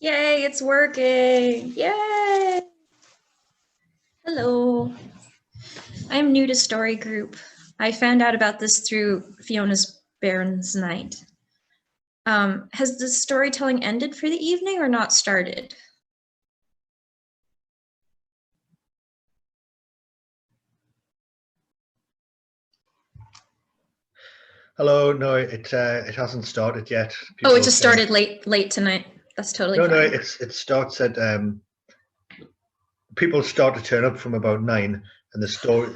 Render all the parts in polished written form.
Yay, it's working. Yay. Hello. I'm new to Story Group. I found out about this through Fiona's Baron's Night. Has the storytelling ended for the evening or not started? Hello, no, it hasn't started yet. It just started late tonight. That's totally fine. No, it starts at people start to turn up from about 9, and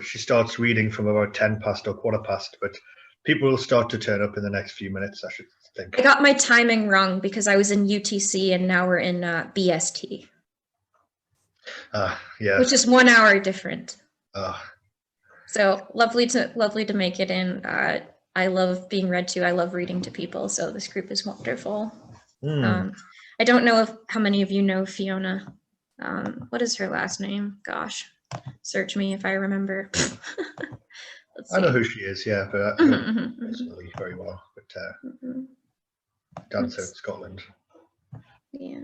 she starts reading from about 10 past or quarter past. But people will start to turn up in the next few minutes, I should think. I got my timing wrong because I was in UTC and now we're in BST. Yeah. Which is 1 hour different. So lovely to make it in. I love being read to. I love reading to people. So this group is wonderful. I don't know how many of you know Fiona. What is her last name? Gosh, search me if I remember. I know who she is, yeah, but I don't personally very well. But down south Scotland. Yeah,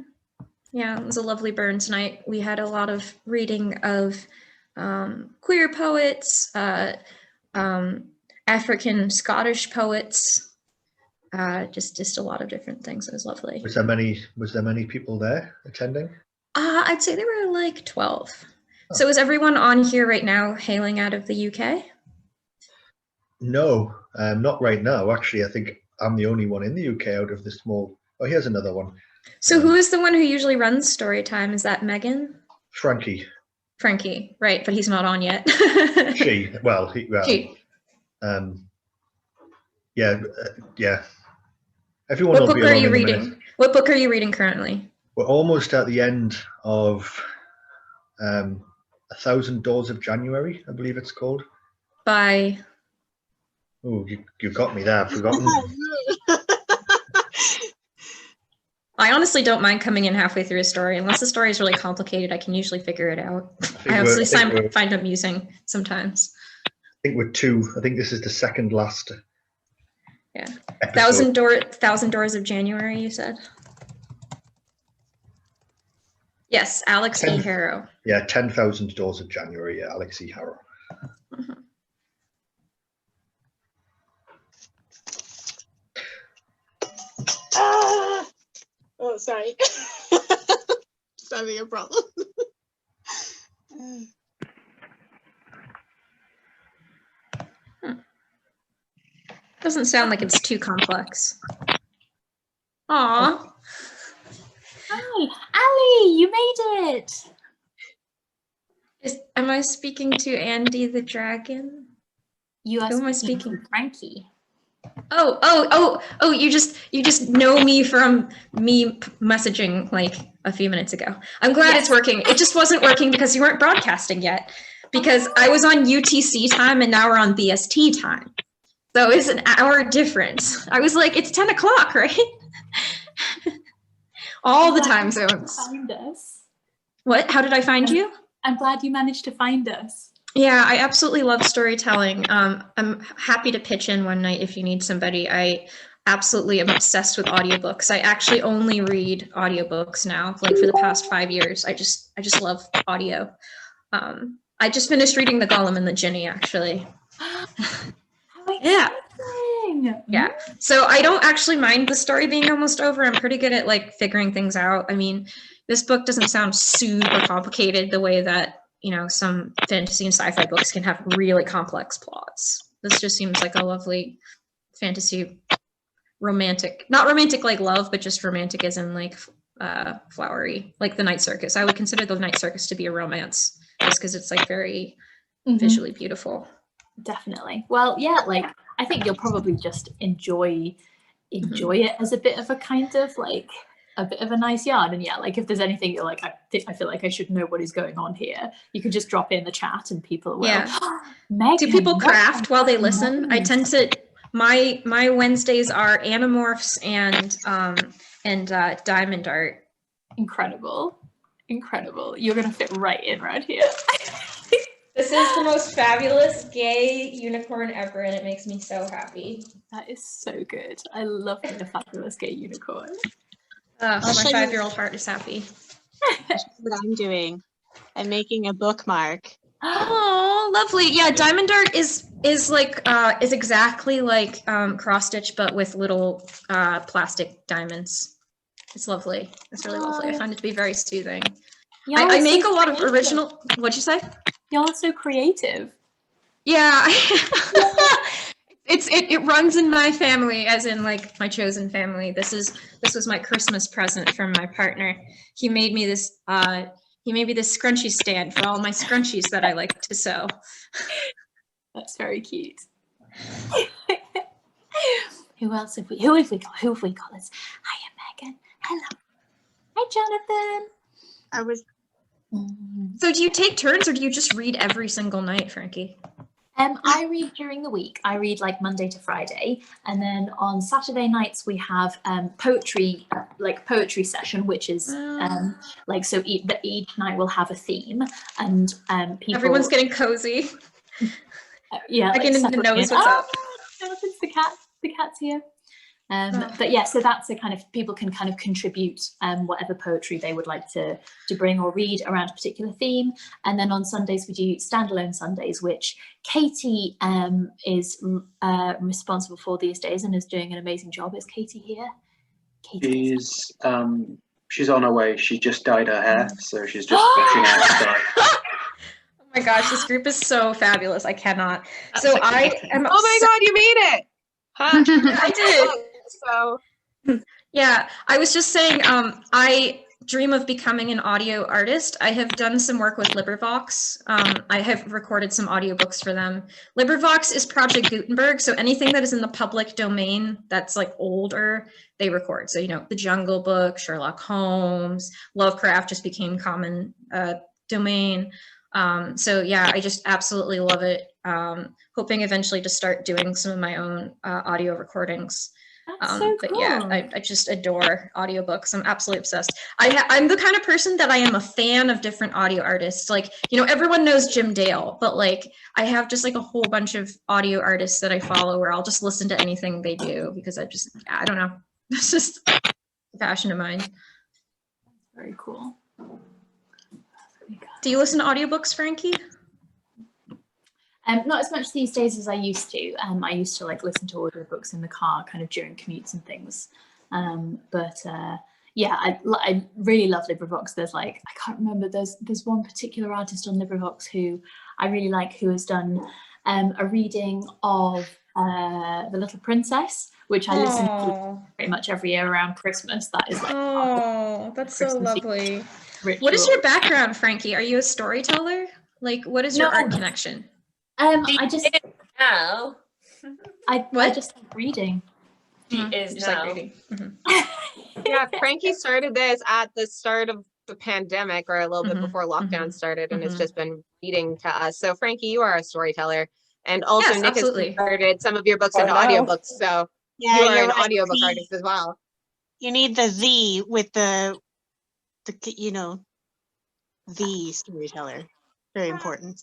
it was a lovely Burns night. We had a lot of reading of queer poets, African Scottish poets, just a lot of different things. It was lovely. Was there many people there attending? I'd say there were like 12. Oh. So is everyone on here right now hailing out of the UK? No, not right now. Actually, I think I'm the only one in the UK out of the small. Oh, here's another one. So who is the one who usually runs Storytime? Is that Megan? Frankie. Frankie, right? But he's not on yet. She. She. Yeah. Everyone. What book are you reading? What book are you reading currently? We're almost at the end of 1,000 Doors of January, I believe it's called. By. Oh, you got me there. I've forgotten. I honestly don't mind coming in halfway through a story. Unless the story is really complicated, I can usually figure it out. I honestly find it amusing sometimes. I think we're 2. I think this is the second last. Yeah. 1,000 Doors of January, you said? Yes, Alex E. Harrow. Yeah, 10,000 Doors of January, yeah, Alex E. Harrow. Oh, sorry. Just having a problem. Doesn't sound like it's too complex. Aw. Hi, Ali, you made it. Am I speaking to Andy the Dragon? You are. Who am I speaking to? Frankie. Oh! You just know me from me messaging like a few minutes ago. I'm glad it's working. It just wasn't working because you weren't broadcasting yet. Because I was on UTC time and now we're on BST time. So it's an hour difference. I was like, it's 10 o'clock, right? All the time zones. Find us. What? How did I find you? I'm glad you managed to find us. Yeah, I absolutely love storytelling. I'm happy to pitch in one night if you need somebody. I absolutely am obsessed with audiobooks. I actually only read audiobooks now, like for the past 5 years. I just love audio. I just finished reading The Golem and the Jinni, actually. Yeah. So I don't actually mind the story being almost over. I'm pretty good at like figuring things out. I mean, this book doesn't sound super complicated the way that, you know, some fantasy and sci-fi books can have really complex plots. This just seems like a lovely fantasy romantic, not romantic like love, but just romantic as in like flowery, like The Night Circus. I would consider The Night Circus to be a romance just because it's like very visually beautiful. Definitely. Well, yeah, like I think you'll probably just enjoy it as a bit of a kind of like a bit of a nice yarn. And yeah, like if there's anything you're like, I feel like I should know what is going on here, you can just drop in the chat and people will. Yeah. Do people craft while they listen? I tend to. My Wednesdays are Animorphs and Diamond Art. Incredible. You're gonna fit right in right here. This is the most fabulous gay unicorn ever, and it makes me so happy. That is so good. I love the fabulous gay unicorn. I'll My show you 5-year-old heart is happy. what I'm doing. I'm making a bookmark. Oh, lovely. Yeah, diamond art is exactly like cross stitch, but with little plastic diamonds. It's lovely. It's really lovely. I find it to be very soothing. I make a lot of original. What'd you say? Y'all are so creative. Yeah. It runs in my family, as in like my chosen family. This was my Christmas present from my partner. He made me this scrunchie stand for all my scrunchies that I like to sew. That's very cute. Who have we got? This. Hiya, Megan. Hello. Hi, Jonathan. I was So do you take turns or do you just read every single night, Frankie? I read during the week. I read like Monday to Friday, and then on Saturday nights we have poetry session, which is so each night will have a theme, and people. Everyone's getting cozy. Yeah, I can knows what's up. Jonathan's the cat. The cat's here. But yeah, so that's a kind of, people can kind of contribute whatever poetry they would like to bring or read around a particular theme. And then on Sundays we do Standalone Sundays, which Katie is responsible for these days and is doing an amazing job. Is Katie here? She's on her way. She just dyed her hair, so she's just brushing out dye. Oh my gosh, this group is so fabulous. I cannot. So I am. Oh my God, you made it! Huh? I did. So Yeah, I was just saying, I dream of becoming an audio artist. I have done some work with LibriVox. I have recorded some audiobooks for them. LibriVox is Project Gutenberg, so anything that is in the public domain that's like older, they record. So, The Jungle Book, Sherlock Holmes, Lovecraft just became common domain. So yeah, I just absolutely love it. Hoping eventually to start doing some of my own audio recordings. That's so but cool. yeah, I just adore audiobooks. I'm absolutely obsessed. I'm the kind of person that I am a fan of different audio artists. Like, everyone knows Jim Dale, but like I have just like a whole bunch of audio artists that I follow where I'll just listen to anything they do because I don't know. It's just a passion of mine. Very cool. Do you listen to audiobooks, Frankie? Not as much these days as I used to. I used to like listen to audiobooks in the car kind of during commutes and things. Yeah, I really love LibriVox. There's like, I can't remember, there's one particular artist on LibriVox who I really like, who has done a reading of The Little Princess, which I listen to pretty much every year around Christmas. That is like, that's so lovely. Ritual. What is your background, Frankie? Are you a storyteller? Like, what is your art connection? I just now. I just like reading. She is just now. like reading. Mm-hmm. yeah, Frankie started this at the start of the pandemic or a little bit before lockdown started, and it's just been reading to us. So Frankie, you are a storyteller, and also Yes, Nick absolutely. has converted some of your books into audiobooks. So Yeah, you are you're an right. audiobook artist as well. You need the "the" with the the storyteller. Very important.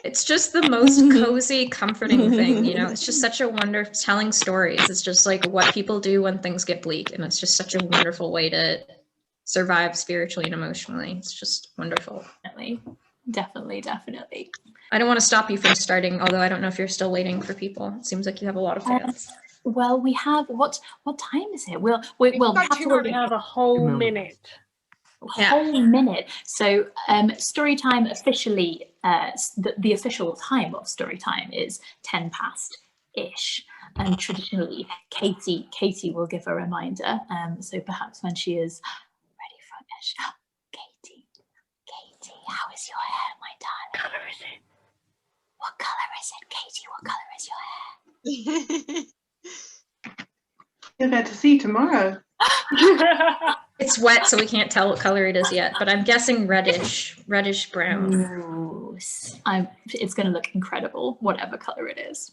It's just the most cozy, comforting thing, It's just such a wonder telling stories. It's just like what people do when things get bleak, and it's just such a wonderful way to survive spiritually and emotionally. It's just wonderful. Definitely. I don't want to stop you from starting, although I don't know if you're still waiting for people. It seems like you have a lot of fans. Well, we have what time is it? We have a whole minute. Whole minute. So Storytime officially, the official time of Storytime is 10 past ish, and traditionally Katie will give a reminder. So perhaps when she is ready for ish. Katie, how is your hair, my darling? What color is it? What color is it, Katie? What color is your hair? You'll get to see tomorrow. It's wet, so we can't tell what color it is yet, but I'm guessing reddish brown. Ooh, it's going to look incredible, whatever color it is.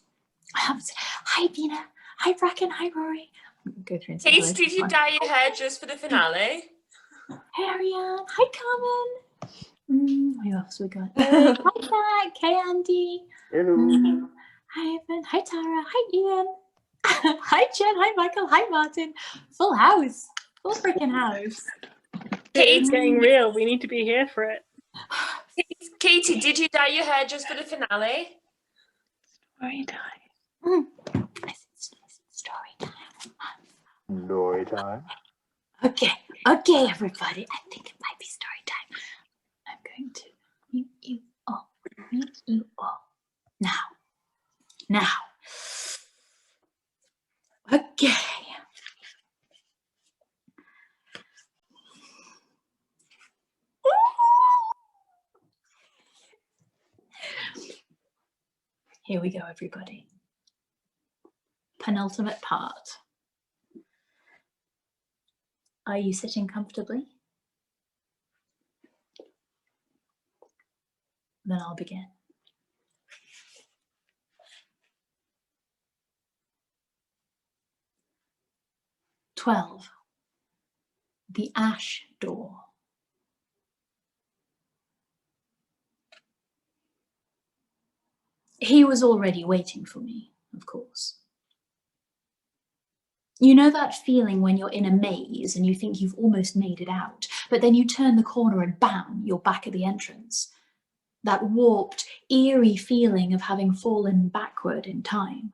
Hi, Bina. Hi, Bracken. Hi, Rory. Go through and say Taste, did you dye your hair just for the finale? Hey, Ariane. Hi, Carmen. Who else we got? Hi, Jack. Hey, Andy. Hello. Hi, Evan. Hi, Tara. Hi, Ian. Hi, Jen. Hi, Michael. Hi, Martin. Full house. Full freaking house. It's getting real. We need to be here for it. Katie, did you dye your hair just for the finale? Story time. Story time. Story time. Okay, everybody. I think it might be story time. I'm going to mute you all. Now. Okay. Here we go, everybody. Penultimate part. Are you sitting comfortably? Then I'll begin. "12. The Ash Door. He was already waiting for me, of course. You know that feeling when you're in a maze and you think you've almost made it out, but then you turn the corner and bam, you're back at the entrance. That warped, eerie feeling of having fallen backward in time.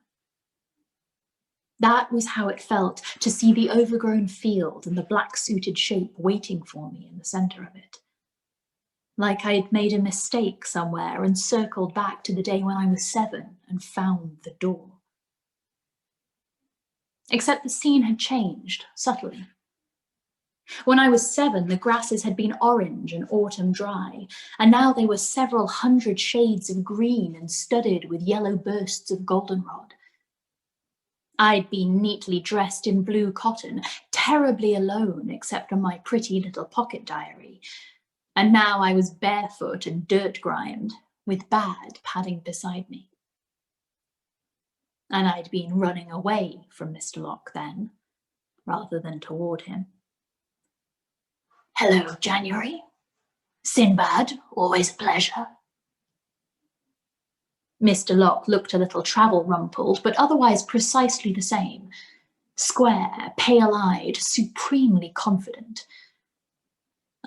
That was how it felt to see the overgrown field and the black-suited shape waiting for me in the center of it. Like I'd made a mistake somewhere and circled back to the day when I was 7 and found the door. Except the scene had changed, subtly. When I was 7, the grasses had been orange and autumn dry, and now they were several hundred shades of green and studded with yellow bursts of goldenrod. I'd been neatly dressed in blue cotton, terribly alone except on my pretty little pocket diary, and now I was barefoot and dirt-grimed, with Bad padding beside me. And I'd been running away from Mr. Locke then, rather than toward him. "Hello, January. Sinbad, always a pleasure." Mr. Locke looked a little travel-rumpled, but otherwise precisely the same. Square, pale-eyed, supremely confident.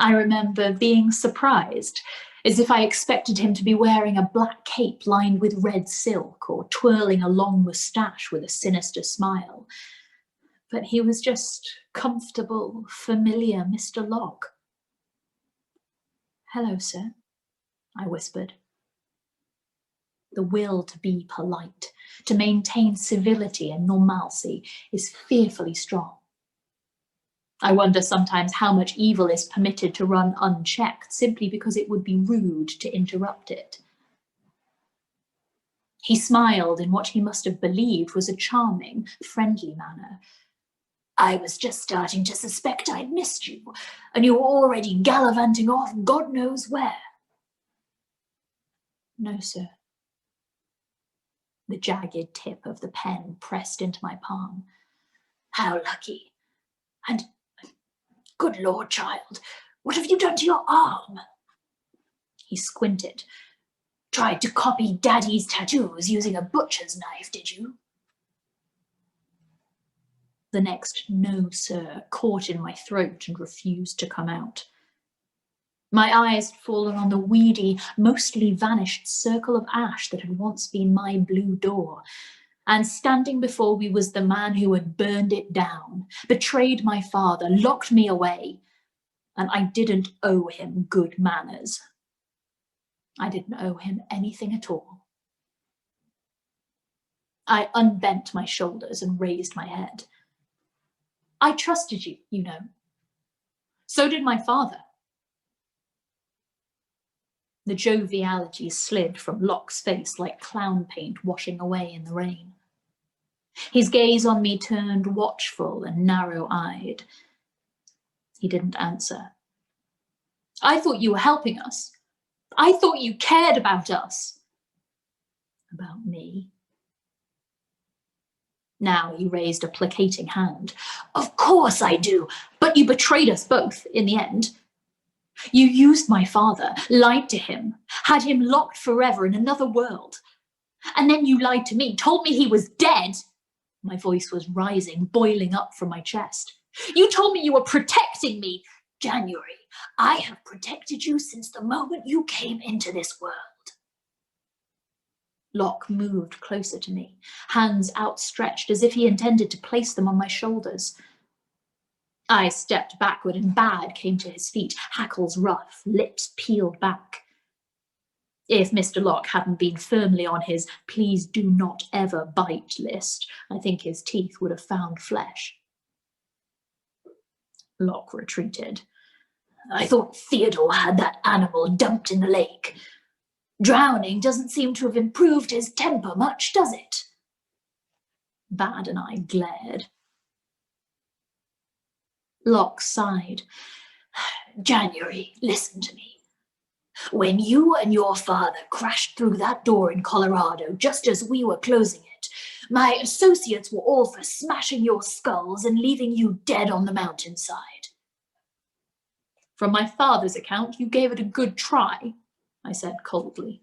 I remember being surprised, as if I expected him to be wearing a black cape lined with red silk or twirling a long moustache with a sinister smile. But he was just comfortable, familiar Mr. Locke. "Hello, sir," I whispered. The will to be polite, to maintain civility and normalcy, is fearfully strong. I wonder sometimes how much evil is permitted to run unchecked simply because it would be rude to interrupt it. He smiled in what he must have believed was a charming, friendly manner. "I was just starting to suspect I'd missed you, and you were already gallivanting off God knows where." "No, sir." The jagged tip of the pen pressed into my palm. "How lucky. And, good Lord, child, what have you done to your arm?" He squinted. "Tried to copy Daddy's tattoos using a butcher's knife, did you?" The next "no, sir" caught in my throat and refused to come out. My eyes had fallen on the weedy, mostly vanished circle of ash that had once been my blue door, and standing before me was the man who had burned it down, betrayed my father, locked me away, and I didn't owe him good manners. I didn't owe him anything at all. I unbent my shoulders and raised my head. "I trusted you, you know. So did my father." The joviality slid from Locke's face like clown paint washing away in the rain. His gaze on me turned watchful and narrow-eyed. He didn't answer. "I thought you were helping us. I thought you cared about us." "About me?" Now he raised a placating hand. "Of course I do, but you betrayed us both in the end. You used my father, lied to him, had him locked forever in another world. And then you lied to me, told me he was dead." My voice was rising, boiling up from my chest. You told me you were protecting me. January, I have protected you since the moment you came into this world. Locke moved closer to me, hands outstretched as if he intended to place them on my shoulders. I stepped backward and Bad came to his feet, hackles rough, lips peeled back. If Mr. Locke hadn't been firmly on his please do not ever bite list, I think his teeth would have found flesh. Locke retreated. I thought Theodore had that animal dumped in the lake. Drowning doesn't seem to have improved his temper much, does it? Bad and I glared. Locke sighed. January, listen to me. When you and your father crashed through that door in Colorado just as we were closing it, my associates were all for smashing your skulls and leaving you dead on the mountainside. From my father's account, you gave it a good try, I said coldly.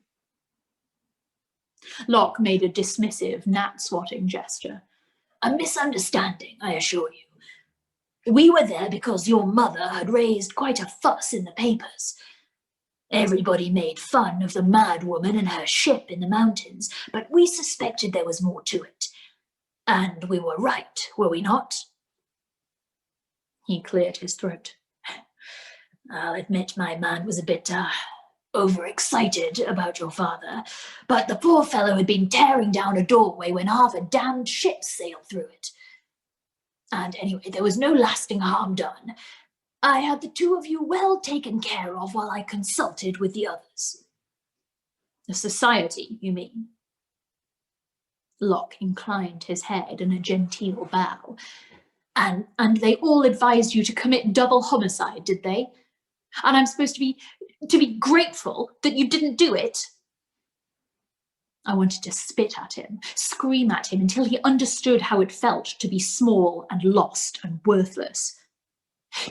Locke made a dismissive, gnat-swatting gesture. A misunderstanding, I assure you. We were there because your mother had raised quite a fuss in the papers. Everybody made fun of the mad woman and her ship in the mountains, but we suspected there was more to it. And we were right, were we not? He cleared his throat. I'll admit my mind was a bit overexcited about your father, but the poor fellow had been tearing down a doorway when half a damned ship sailed through it. And anyway, there was no lasting harm done. I had the two of you well taken care of while I consulted with the others. The society, you mean? Locke inclined his head in a genteel bow. And they all advised you to commit double homicide, did they? And I'm supposed to be grateful that you didn't do it? I wanted to spit at him, scream at him until he understood how it felt to be small and lost and worthless.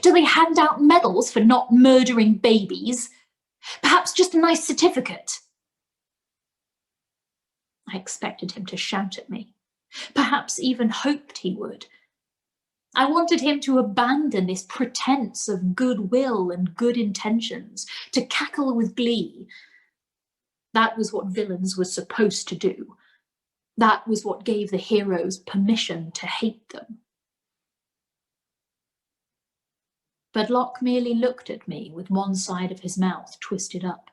Do they hand out medals for not murdering babies? Perhaps just a nice certificate? I expected him to shout at me, perhaps even hoped he would. I wanted him to abandon this pretense of goodwill and good intentions, to cackle with glee. That was what villains were supposed to do. That was what gave the heroes permission to hate them. But Locke merely looked at me with one side of his mouth twisted up.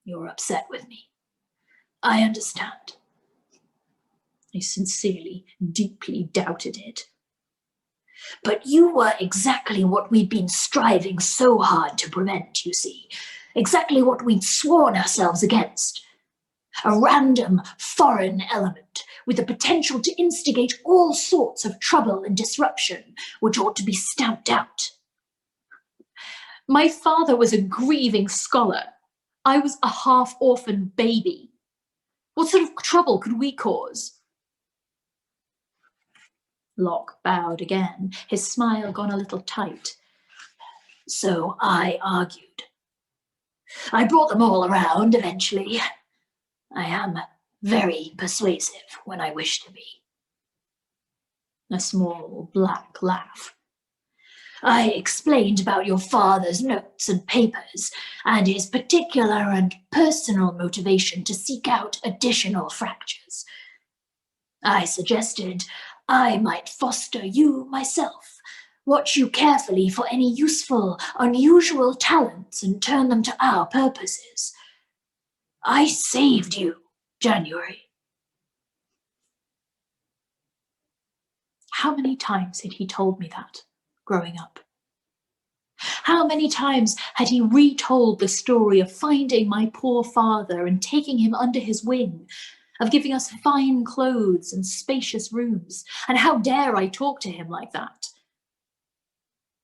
You're upset with me. I understand. I sincerely, deeply doubted it. But you were exactly what we'd been striving so hard to prevent, you see. Exactly what we'd sworn ourselves against. A random, foreign element with the potential to instigate all sorts of trouble and disruption, which ought to be stamped out. My father was a grieving scholar. I was a half-orphaned baby. What sort of trouble could we cause? Locke bowed again, his smile gone a little tight. So I argued. I brought them all around eventually. I am very persuasive when I wish to be. A small black laugh. I explained about your father's notes and papers and his particular and personal motivation to seek out additional fractures. I suggested I might foster you myself, watch you carefully for any useful, unusual talents and turn them to our purposes. I saved you, January. How many times had he told me that, growing up? How many times had he retold the story of finding my poor father and taking him under his wing, of giving us fine clothes and spacious rooms, and how dare I talk to him like that?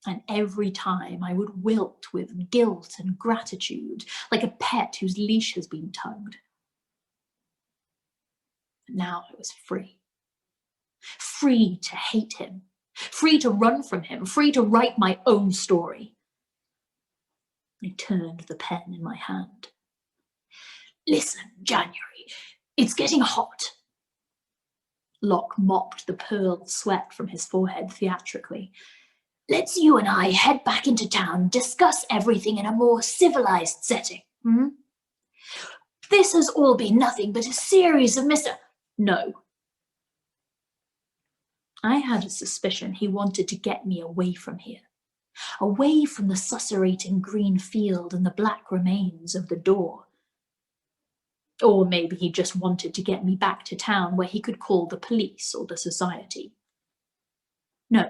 And every time I would wilt with guilt and gratitude, like a pet whose leash has been tugged. But now I was free. Free to hate him, free to run from him, free to write my own story. I turned the pen in my hand. Listen, January, it's getting hot. Locke mopped the pearled sweat from his forehead theatrically. Let's you and I head back into town, discuss everything in a more civilized setting. Hmm? This has all been nothing but a series of No. I had a suspicion he wanted to get me away from here, away from the susurrating green field and the black remains of the door. Or maybe he just wanted to get me back to town where he could call the police or the society. No.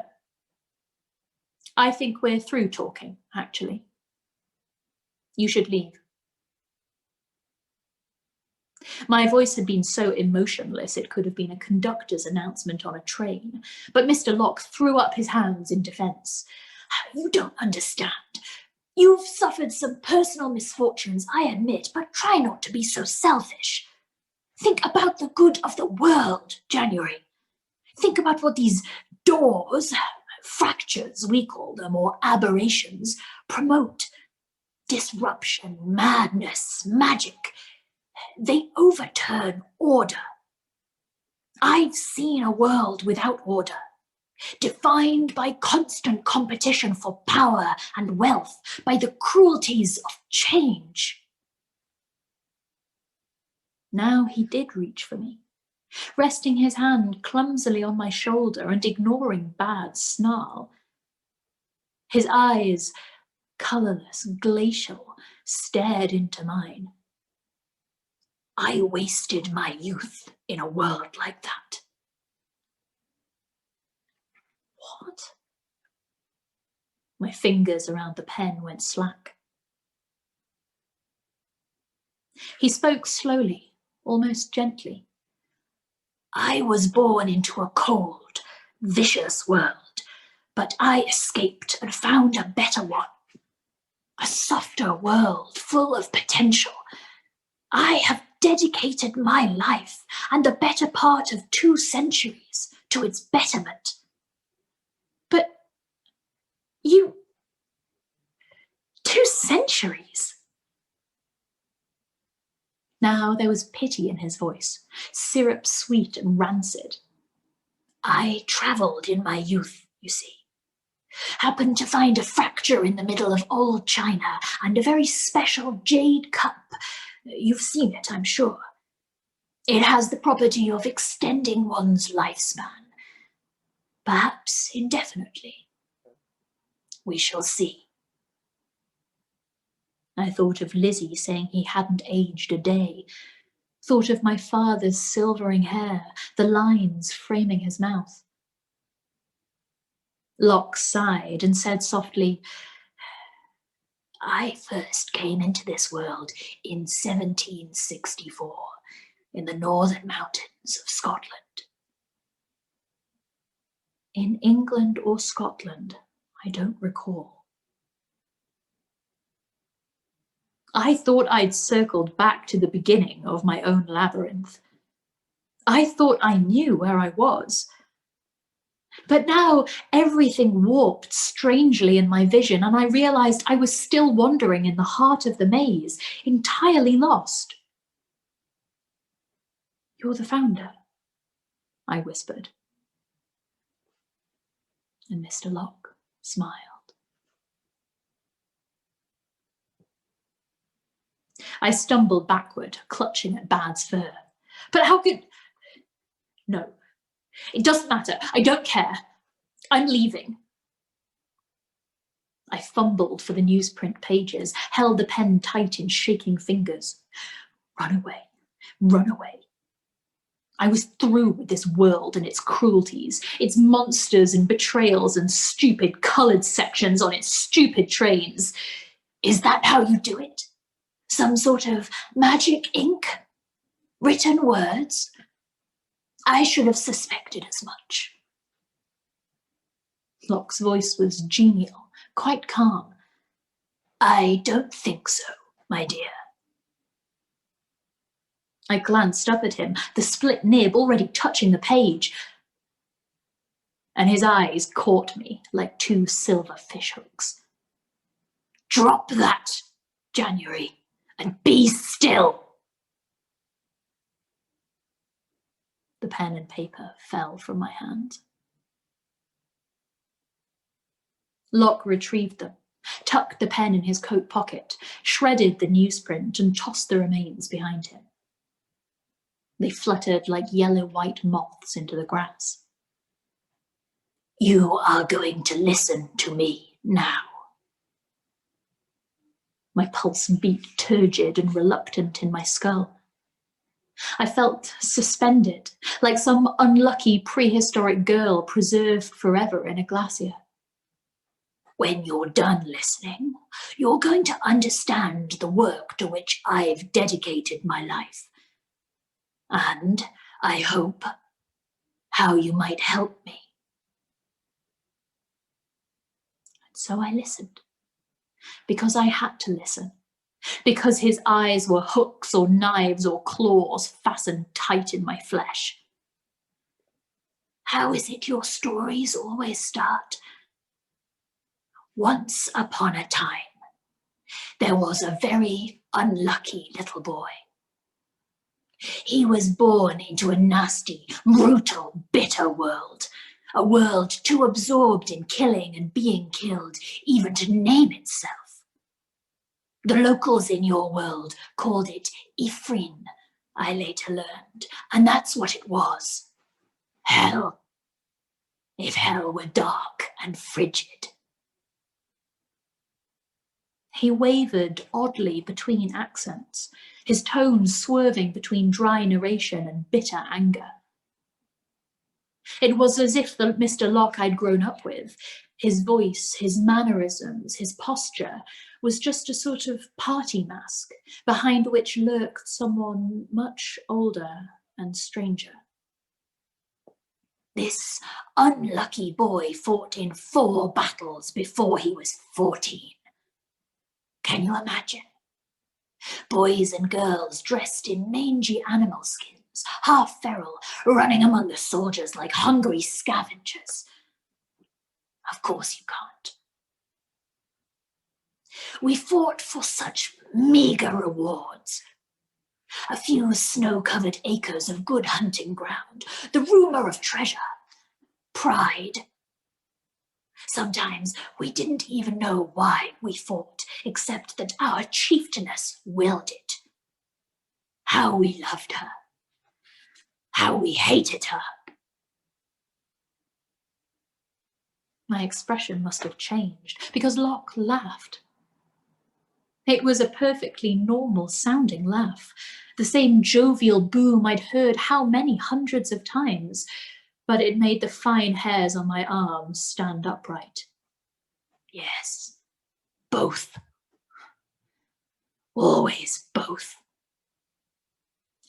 I think we're through talking, actually. You should leave. My voice had been so emotionless it could have been a conductor's announcement on a train, but Mr. Locke threw up his hands in defence. You don't understand. You've suffered some personal misfortunes, I admit, but try not to be so selfish. Think about the good of the world, January. Think about what these doors, fractures we call them, or aberrations, promote. Disruption, madness, magic. They overturn order. I've seen a world without order, defined by constant competition for power and wealth, by the cruelties of change. Now he did reach for me, resting his hand clumsily on my shoulder and ignoring Bad's snarl. His eyes, colourless, glacial, stared into mine. I wasted my youth in a world like that. What? My fingers around the pen went slack. He spoke slowly, almost gently. I was born into a cold, vicious world, but I escaped and found a better one. A softer world full of potential. I have dedicated my life and the better part of 2 centuries to its betterment. But you... 2 centuries? Now there was pity in his voice, syrup sweet and rancid. I travelled in my youth, you see. Happened to find a fracture in the middle of old China and a very special jade cup. You've seen it, I'm sure. It has the property of extending one's lifespan. Perhaps indefinitely. We shall see. I thought of Lizzie saying he hadn't aged a day. Thought of my father's silvering hair, the lines framing his mouth. Locke sighed and said softly, I first came into this world in 1764 in the northern mountains of Scotland. In England or Scotland, I don't recall. I thought I'd circled back to the beginning of my own labyrinth. I thought I knew where I was. But now everything warped strangely in my vision, and I realised I was still wandering in the heart of the maze, entirely lost. You're the founder, I whispered. And Mr. Locke smiled. I stumbled backward, clutching at Bad's fur. But how could... No. It doesn't matter. I don't care. I'm leaving. I fumbled for the newsprint pages, held the pen tight in shaking fingers. Run away. Run away. I was through with this world and its cruelties, its monsters and betrayals and stupid coloured sections on its stupid trains. Is that how you do it? Some sort of magic ink? Written words? I should have suspected as much. Locke's voice was genial, quite calm. I don't think so, my dear. I glanced up at him, the split nib already touching the page, and his eyes caught me like 2 silver fishhooks. Drop that, January, and be still. The The pen and paper fell from my hand. Locke retrieved them, tucked the pen in his coat pocket, shredded the newsprint, and tossed the remains behind him. They fluttered like yellow-white moths into the grass. You are going to listen to me now. My pulse beat turgid and reluctant in my skull. I felt suspended, like some unlucky prehistoric girl preserved forever in a glacier. When you're done listening, you're going to understand the work to which I've dedicated my life. And, I hope, how you might help me. So I listened, because I had to listen, because his eyes were hooks or knives or claws fastened tight in my flesh. How is it your stories always start? Once upon a time, there was a very unlucky little boy. He was born into a nasty, brutal, bitter world, a world too absorbed in killing and being killed even to name itself. The locals in your world called it Ifrin, I later learned, and that's what it was. Hell. If hell were dark and frigid. He wavered oddly between accents, his tones swerving between dry narration and bitter anger. It was as if the Mr. Locke I'd grown up with, his voice, his mannerisms, his posture, was just a sort of party mask, behind which lurked someone much older and stranger. This unlucky boy fought in 4 battles before he was 14. Can you imagine? Boys and girls dressed in mangy animal skins, half feral, running among the soldiers like hungry scavengers. Of course you can't. We fought for such meager rewards. A few snow-covered acres of good hunting ground, the rumour of treasure, pride. Sometimes we didn't even know why we fought, except that our chieftainess willed it. How we loved her. How we hated her. My expression must have changed, because Locke laughed. It was a perfectly normal sounding laugh, the same jovial boom I'd heard how many hundreds of times, but it made the fine hairs on my arms stand upright. Yes, both. Always both.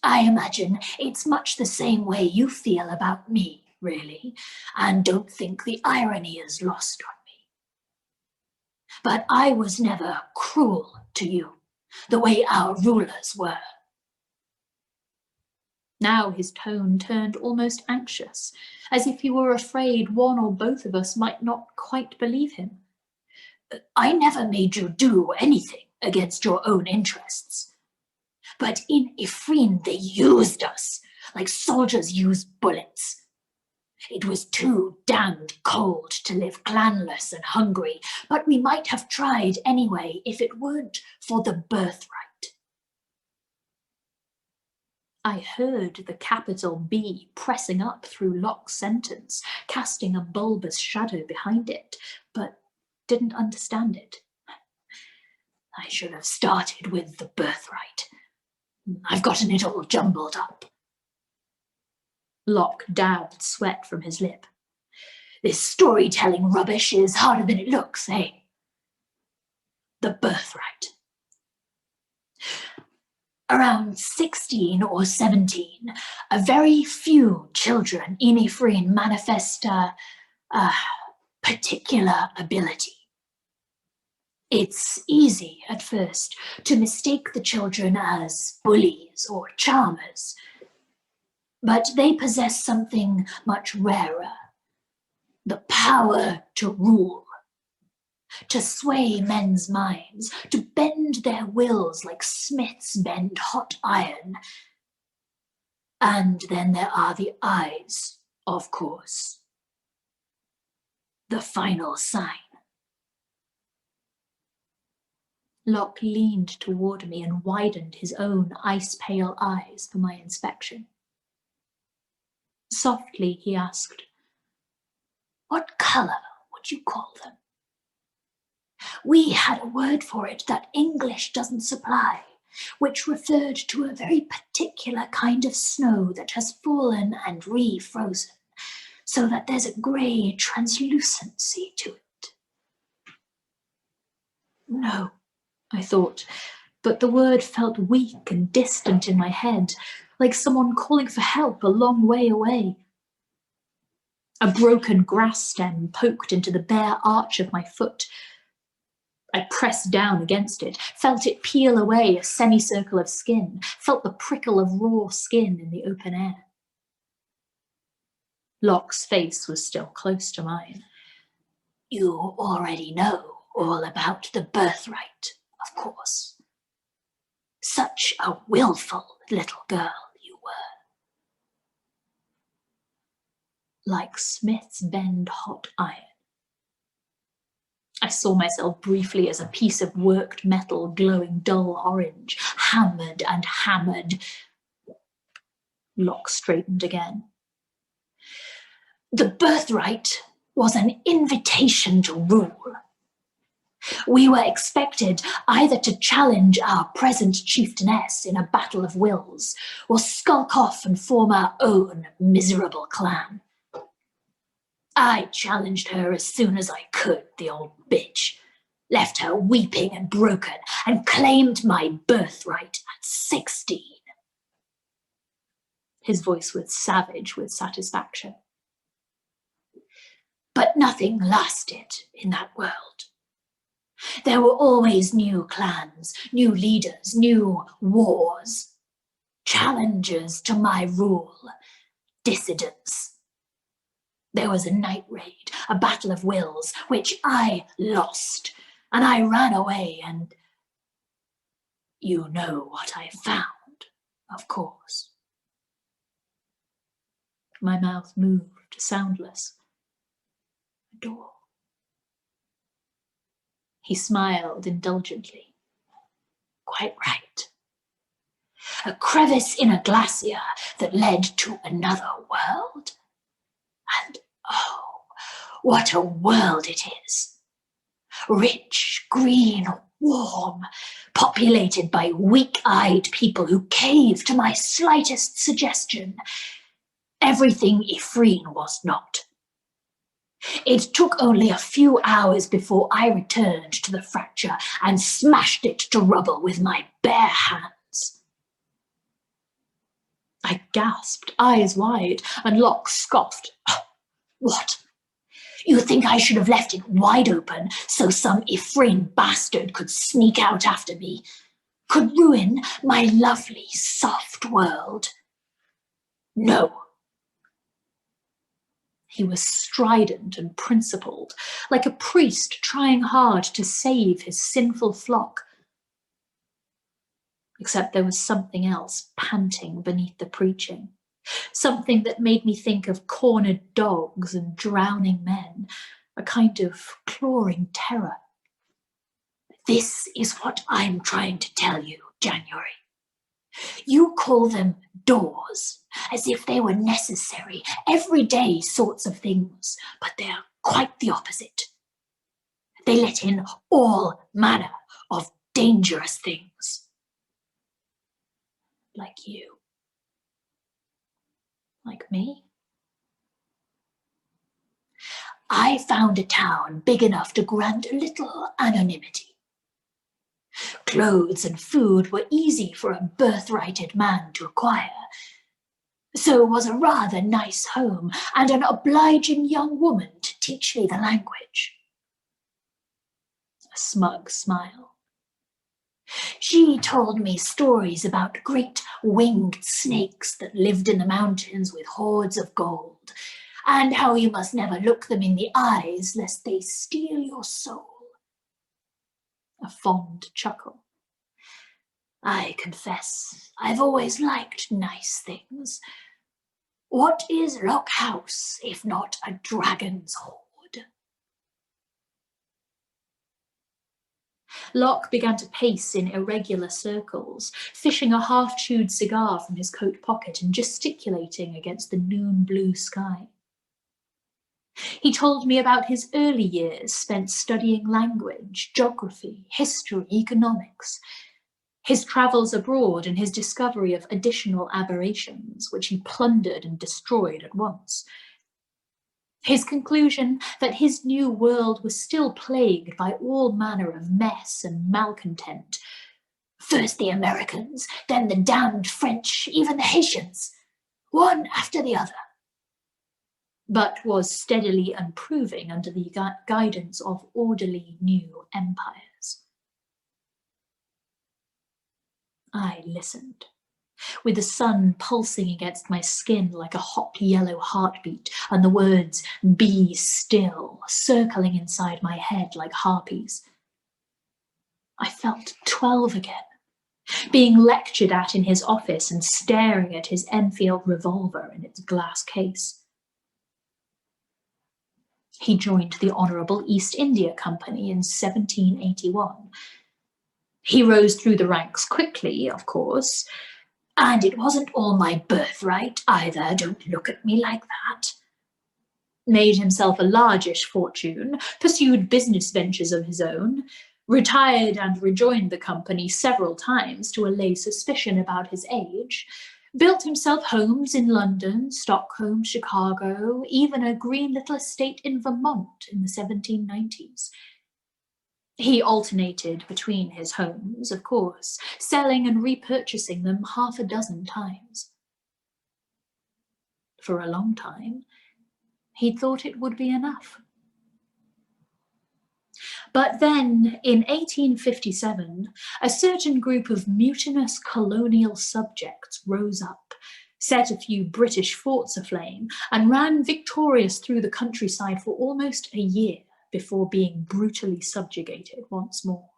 I imagine it's much the same way you feel about me, really, and don't think the irony is lost on me. But I was never cruel to you, the way our rulers were. Now his tone turned almost anxious, as if he were afraid one or both of us might not quite believe him. I never made you do anything against your own interests. But in Ifrin they used us, like soldiers use bullets. It was too damned cold to live clanless and hungry, but we might have tried anyway if it weren't for the birthright. I heard the capital B pressing up through Locke's sentence, casting a bulbous shadow behind it, but didn't understand it. I should have started with the birthright. I've gotten it all jumbled up. Locke dabbed sweat from his lip. This storytelling rubbish is harder than it looks, eh? The birthright. Around 16 or 17, a very few children in Ifrin manifest a particular ability. It's easy at first to mistake the children as bullies or charmers, but they possess something much rarer, the power to rule, to sway men's minds, to bend their wills like smiths bend hot iron. And then there are the eyes, of course. The final sign. Locke leaned toward me and widened his own ice-pale eyes for my inspection. Softly he asked, "What colour would you call them?" We had a word for it that English doesn't supply, which referred to a very particular kind of snow that has fallen and refrozen, so that there's a grey translucency to it. No, I thought, but the word felt weak and distant in my head, like someone calling for help a long way away. A broken grass stem poked into the bare arch of my foot. I pressed down against it, felt it peel away a semicircle of skin, felt the prickle of raw skin in the open air. Locke's face was still close to mine. You already know all about the birthright, of course. Such a willful little girl you were. Like Smith's bend hot iron. I saw myself briefly as a piece of worked metal glowing dull orange, hammered and hammered. Locke straightened again. The birthright was an invitation to rule. We were expected either to challenge our present chieftainess in a battle of wills, or skulk off and form our own miserable clan. I challenged her as soon as I could, the old bitch, left her weeping and broken, and claimed my birthright at 16. His voice was savage with satisfaction. But nothing lasted in that world. There were always new clans, new leaders, new wars, challengers to my rule, dissidents. There was a night raid, a battle of wills, which I lost, and I ran away, and you know what I found, of course. My mouth moved, soundless. A door. He smiled indulgently. Quite right. A crevice in a glacier that led to another world. And oh, what a world it is. Rich, green, warm, populated by weak-eyed people who cave to my slightest suggestion. Everything Ifreen was not. It took only a few hours before I returned to the fracture and smashed it to rubble with my bare hands. I gasped, eyes wide, and Locke scoffed. What? You think I should have left it wide open so some Ifreen bastard could sneak out after me, could ruin my lovely, soft world? No. He was strident and principled, like a priest trying hard to save his sinful flock. Except there was something else panting beneath the preaching, something that made me think of cornered dogs and drowning men, a kind of clawing terror. This is what I'm trying to tell you, January. You call them doors, as if they were necessary, everyday sorts of things, but they're quite the opposite. They let in all manner of dangerous things. Like you. Like me. I found a town big enough to grant a little anonymity. Clothes and food were easy for a birthrighted man to acquire. So was a rather nice home and an obliging young woman to teach me the language. A smug smile. She told me stories about great winged snakes that lived in the mountains with hoards of gold, and how you must never look them in the eyes lest they steal your soul. A fond chuckle. I confess, I've always liked nice things. What is Lock House if not a dragon's hoard? Locke began to pace in irregular circles, fishing a half-chewed cigar from his coat pocket and gesticulating against the noon blue sky. He told me about his early years spent studying language, geography, history, economics, his travels abroad and his discovery of additional aberrations, which he plundered and destroyed at once. His conclusion that his new world was still plagued by all manner of mess and malcontent. First the Americans, then the damned French, even the Haitians, one after the other. But was steadily improving under the guidance of orderly new empires. I listened, with the sun pulsing against my skin like a hot yellow heartbeat, and the words, "Be still," circling inside my head like harpies. I felt 12 again, being lectured at in his office and staring at his Enfield revolver in its glass case. He joined the Honourable East India Company in 1781. He rose through the ranks quickly, of course, and it wasn't all my birthright either, don't look at me like that. Made himself a largish fortune, pursued business ventures of his own, retired and rejoined the company several times to allay suspicion about his age, built himself homes in London, Stockholm, Chicago, even a green little estate in Vermont in the 1790s. He alternated between his homes, of course, selling and repurchasing them half a dozen times. For a long time, he'd thought it would be enough. But then, in 1857, a certain group of mutinous colonial subjects rose up, set a few British forts aflame, and ran victorious through the countryside for almost a year before being brutally subjugated once more.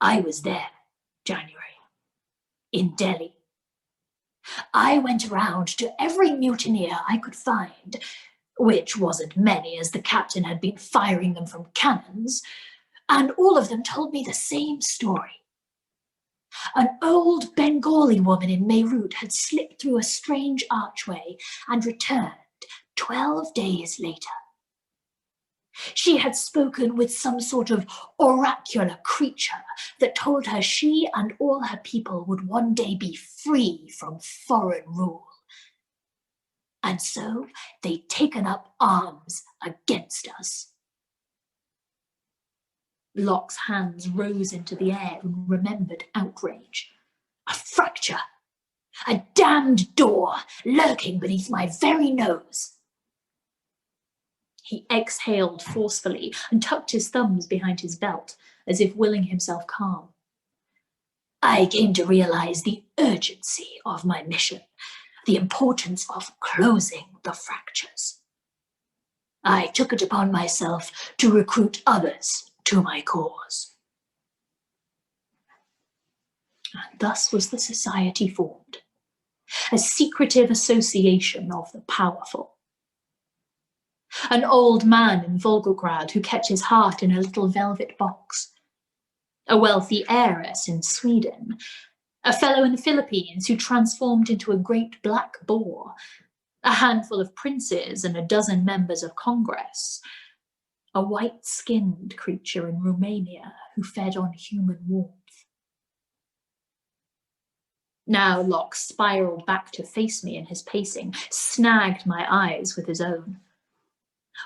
I was there, January, in Delhi. I went around to every mutineer I could find, which wasn't many as the captain had been firing them from cannons, and all of them told me the same story. An old Bengali woman in Meerut had slipped through a strange archway and returned 12 days later. She had spoken with some sort of oracular creature that told her she and all her people would one day be free from foreign rule. And so they'd taken up arms against us. Locke's hands rose into the air in remembered outrage. A fracture! A damned door lurking beneath my very nose! He exhaled forcefully and tucked his thumbs behind his belt, as if willing himself calm. I came to realize the urgency of my mission, the importance of closing the fractures. I took it upon myself to recruit others to my cause. And thus was the society formed, a secretive association of the powerful. An old man in Volgograd who kept his heart in a little velvet box, a wealthy heiress in Sweden, a fellow in the Philippines who transformed into a great black boar, a handful of princes and a dozen members of Congress, a white-skinned creature in Romania who fed on human warmth. Now Locke spiraled back to face me in his pacing, snagged my eyes with his own.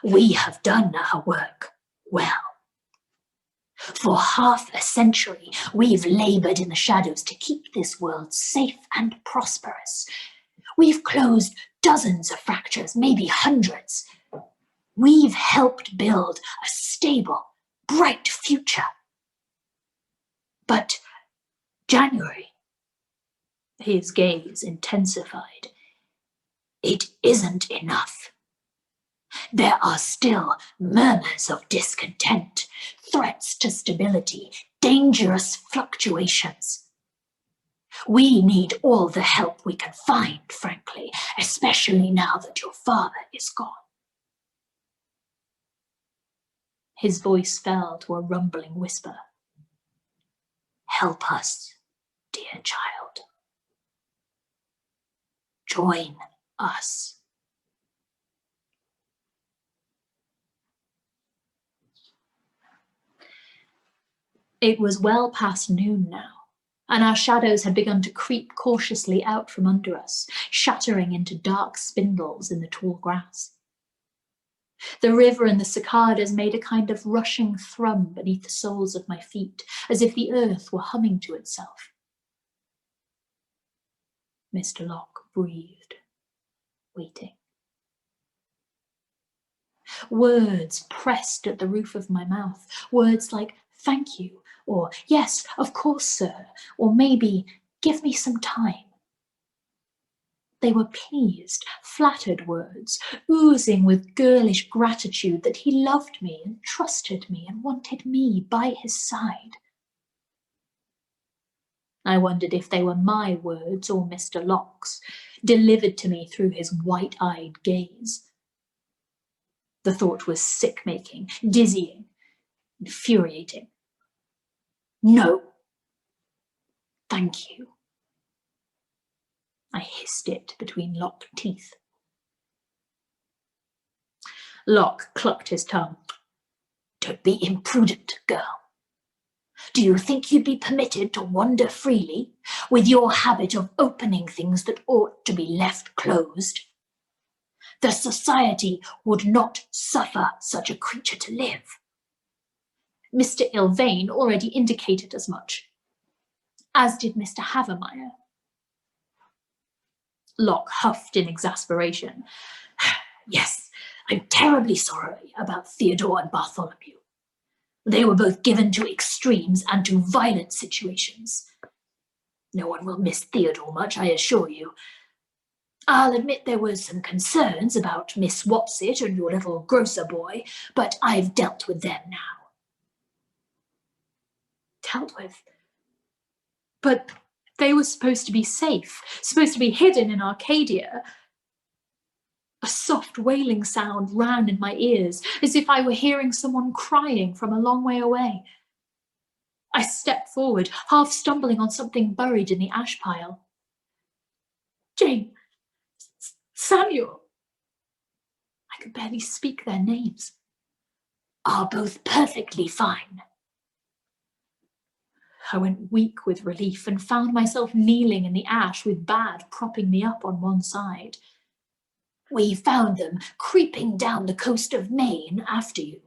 We have done our work well. For half a century, we've laboured in the shadows to keep this world safe and prosperous. We've closed dozens of fractures, maybe hundreds. We've helped build a stable, bright future. But January, his gaze intensified, it isn't enough. There are still murmurs of discontent, threats to stability, dangerous fluctuations. We need all the help we can find, frankly, especially now that your father is gone. His voice fell to a rumbling whisper. Help us, dear child. Join us. It was well past noon now, and our shadows had begun to creep cautiously out from under us, shattering into dark spindles in the tall grass. The river and the cicadas made a kind of rushing thrum beneath the soles of my feet, as if the earth were humming to itself. Mr. Locke breathed, waiting. Words pressed at the roof of my mouth, words like thank you, or yes, of course, sir, or maybe give me some time. They were pleased, flattered words, oozing with girlish gratitude that he loved me and trusted me and wanted me by his side. I wondered if they were my words or Mr. Locke's, delivered to me through his white-eyed gaze. The thought was sick-making, dizzying, infuriating. No. Thank you. I hissed it between locked teeth. Locke clucked his tongue. Don't be imprudent, girl. Do you think you'd be permitted to wander freely, with your habit of opening things that ought to be left closed? The society would not suffer such a creature to live. Mr. Ilvain already indicated as much, as did Mr. Havermeyer. Locke huffed in exasperation. Yes, I'm terribly sorry about Theodore and Bartholomew. They were both given to extremes and to violent situations. No one will miss Theodore much, I assure you. I'll admit there were some concerns about Miss Whatsit and your little grocer boy, but I've dealt with them now. Dealt with? But they were supposed to be safe, supposed to be hidden in Arcadia. A soft wailing sound ran in my ears, as if I were hearing someone crying from a long way away. I stepped forward, half stumbling on something buried in the ash pile. Jane, Samuel. I could barely speak their names. Are both perfectly fine. I went weak with relief and found myself kneeling in the ash with Bad propping me up on one side. We found them creeping down the coast of Maine after you.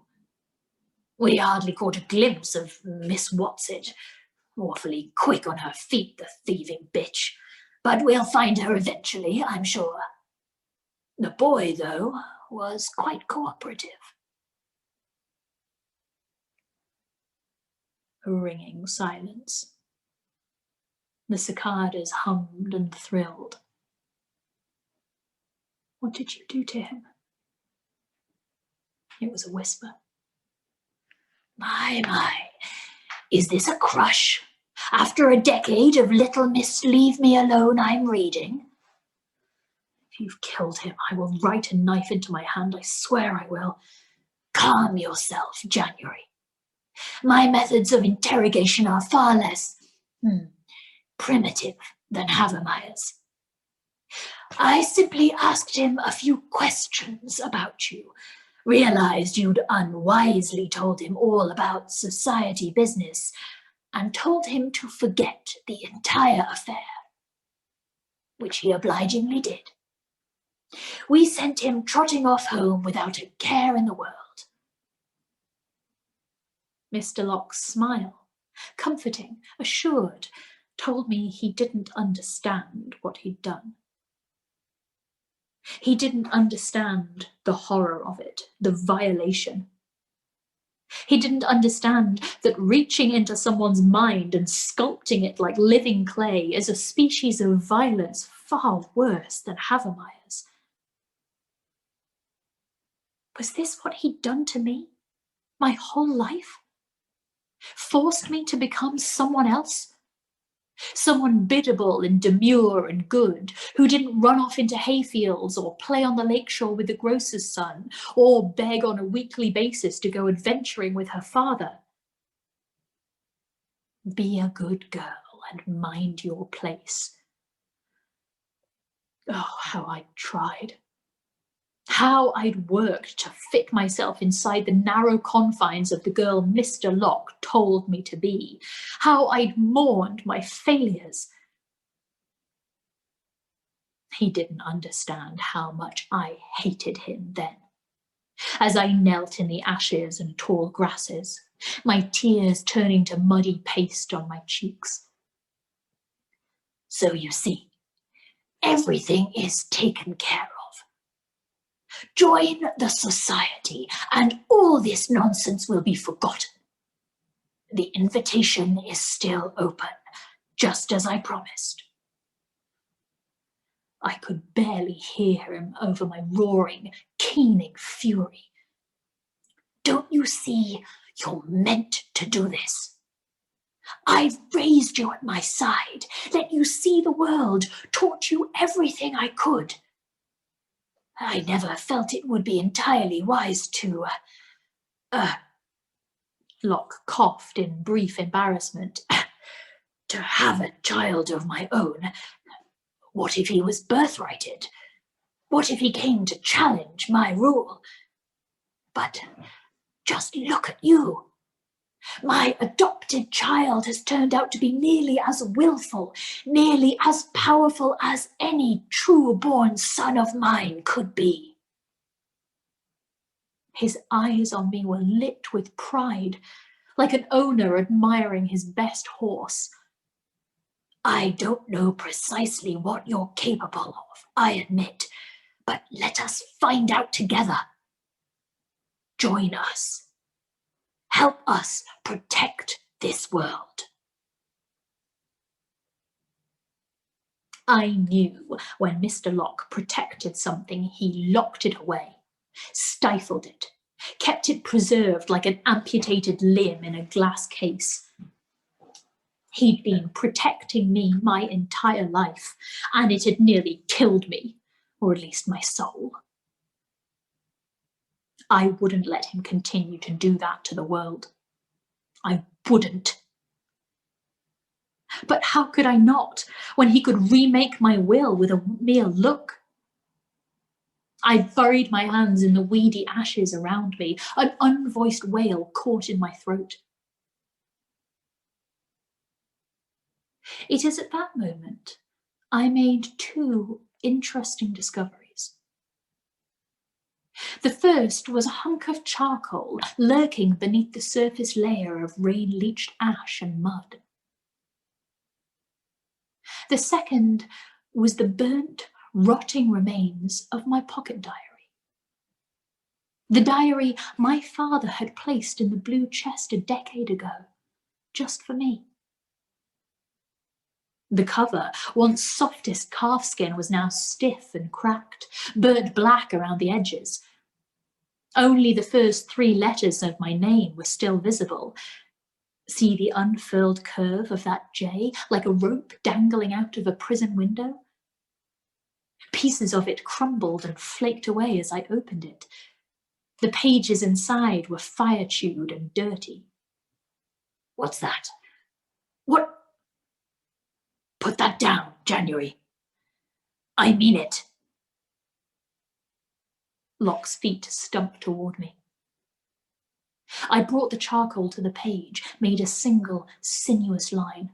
We hardly caught a glimpse of Miss Whatsit. Awfully quick on her feet, the thieving bitch. But we'll find her eventually, I'm sure. The boy, though, was quite cooperative. A ringing silence. The cicadas hummed and thrilled. What did you do to him? It was a whisper. My, is this a crush? After a decade of Little Miss Leave Me Alone I'm reading? If you've killed him, I will write a knife into my hand, I swear I will. Calm yourself, January. My methods of interrogation are far less primitive than Havermeyer's. I simply asked him a few questions about you, realized you'd unwisely told him all about society business, and told him to forget the entire affair, which he obligingly did. We sent him trotting off home without a care in the world. Mr. Locke's smile, comforting, assured, told me he didn't understand what he'd done. He didn't understand the horror of it, the violation. He didn't understand that reaching into someone's mind and sculpting it like living clay is a species of violence far worse than Havermeyer's. Was this what he'd done to me? My whole life? Forced me to become someone else? Someone biddable and demure and good, who didn't run off into hayfields or play on the lakeshore with the grocer's son, or beg on a weekly basis to go adventuring with her father. Be a good girl and mind your place. Oh, how I'd tried. How I'd worked to fit myself inside the narrow confines of the girl Mr. Locke told me to be. How I'd mourned my failures. He didn't understand how much I hated him then. As I knelt in the ashes and tall grasses, my tears turning to muddy paste on my cheeks. So you see, everything is taken care of. Join the society and all this nonsense will be forgotten. The invitation is still open, just as I promised. I could barely hear him over my roaring, keening fury. Don't you see, you're meant to do this. I've raised you at my side, let you see the world, taught you everything I could. I never felt it would be entirely wise to, Locke coughed in brief embarrassment, to have a child of my own. What if he was birthrighted? What if he came to challenge my rule? But just look at you. My adopted child has turned out to be nearly as willful, nearly as powerful as any true-born son of mine could be. His eyes on me were lit with pride, like an owner admiring his best horse. I don't know precisely what you're capable of, I admit, but let us find out together. Join us. Help us protect this world. I knew when Mr. Locke protected something, he locked it away, stifled it, kept it preserved like an amputated limb in a glass case. He'd been protecting me my entire life, and it had nearly killed me, or at least my soul. I wouldn't let him continue to do that to the world. I wouldn't. But how could I not, when he could remake my will with a mere look? I buried my hands in the weedy ashes around me, an unvoiced wail caught in my throat. It is at that moment I made two interesting discoveries. The first was a hunk of charcoal lurking beneath the surface layer of rain-leached ash and mud. The second was the burnt, rotting remains of my pocket diary. The diary my father had placed in the blue chest a decade ago, just for me. The cover, once softest calfskin, was now stiff and cracked, burnt black around the edges. Only the first 3 letters of my name were still visible. See the unfurled curve of that J, like a rope dangling out of a prison window? Pieces of it crumbled and flaked away as I opened it. The pages inside were fire-chewed and dirty. What's that? What? Put that down, January. I mean it. Locke's feet stumped toward me. I brought the charcoal to the page, made a single, sinuous line.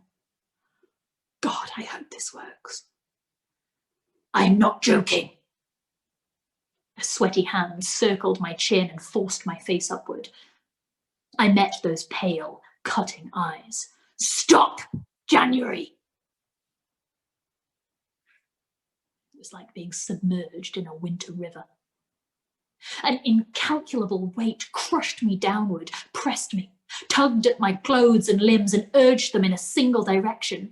God, I hope this works. I'm not joking. A sweaty hand circled my chin and forced my face upward. I met those pale, cutting eyes. Stop, January! It was like being submerged in a winter river. An incalculable weight crushed me downward, pressed me, tugged at my clothes and limbs and urged them in a single direction.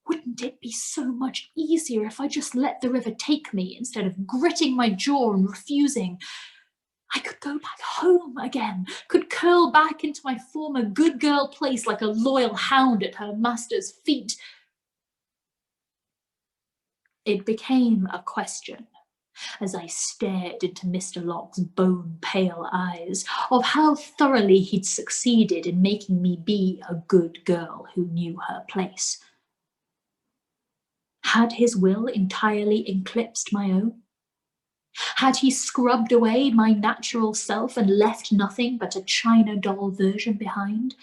Wouldn't it be so much easier if I just let the river take me instead of gritting my jaw and refusing? I could go back home again, could curl back into my former good girl place like a loyal hound at her master's feet. It became a question, as I stared into Mr. Locke's bone-pale eyes, of how thoroughly he'd succeeded in making me be a good girl who knew her place. Had his will entirely eclipsed my own? Had he scrubbed away my natural self and left nothing but a china doll version behind?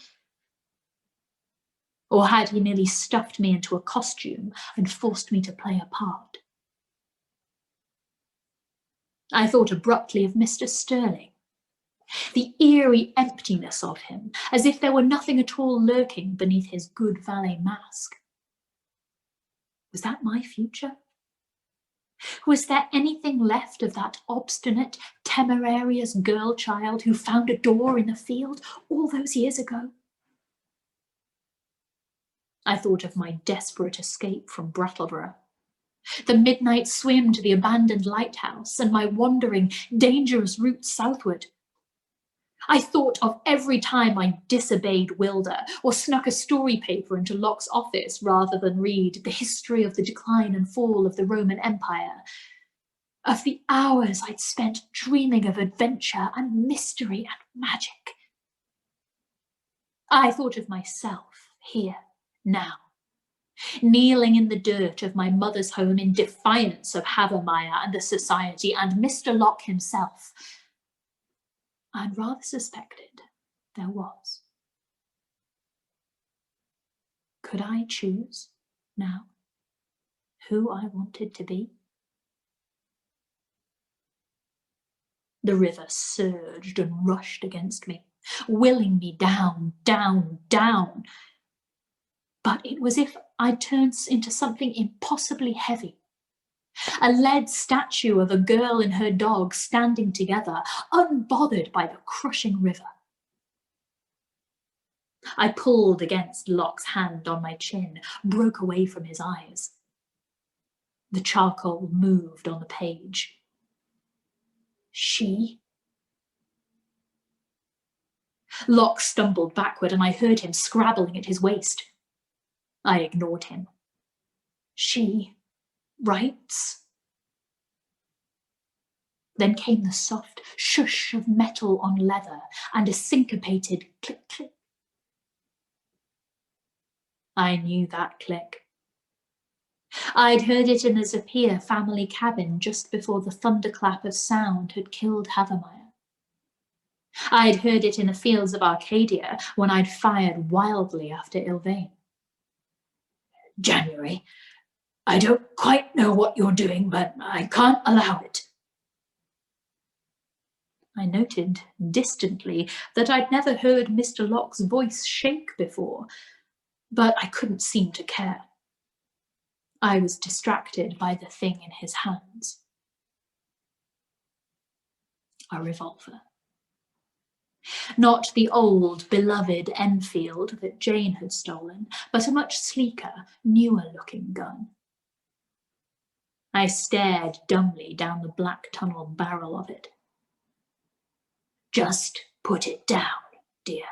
Or had he merely stuffed me into a costume and forced me to play a part? I thought abruptly of Mr. Sterling, the eerie emptiness of him, as if there were nothing at all lurking beneath his good valet mask. Was that my future? Was there anything left of that obstinate, temerarious girl child who found a door in the field all those years ago? I thought of my desperate escape from Brattleboro, the midnight swim to the abandoned lighthouse, and my wandering, dangerous route southward. I thought of every time I disobeyed Wilder or snuck a story paper into Locke's office rather than read the history of the decline and fall of the Roman Empire, of the hours I'd spent dreaming of adventure and mystery and magic. I thought of myself here, now, kneeling in the dirt of my mother's home in defiance of Havermeyer and the Society and Mr. Locke himself. I'd rather suspected there was. Could I choose now who I wanted to be? The river surged and rushed against me, willing me down, down, down. But it was as if I'd turned into something impossibly heavy. A lead statue of a girl and her dog standing together, unbothered by the crushing river. I pulled against Locke's hand on my chin, broke away from his eyes. The charcoal moved on the page. She? Locke stumbled backward and I heard him scrabbling at his waist. I ignored him. She writes? Then came the soft shush of metal on leather and a syncopated click, click. I knew that click. I'd heard it in the Zapier family cabin just before the thunderclap of sound had killed Havermeyer. I'd heard it in the fields of Arcadia when I'd fired wildly after Ilvain. January, I don't quite know what you're doing, but I can't allow it. I noted distantly that I'd never heard Mr. Locke's voice shake before, but I couldn't seem to care. I was distracted by the thing in his hands. A revolver. Not the old, beloved Enfield that Jane had stolen, but a much sleeker, newer-looking gun. I stared dumbly down the black tunnel barrel of it. Just put it down, dear.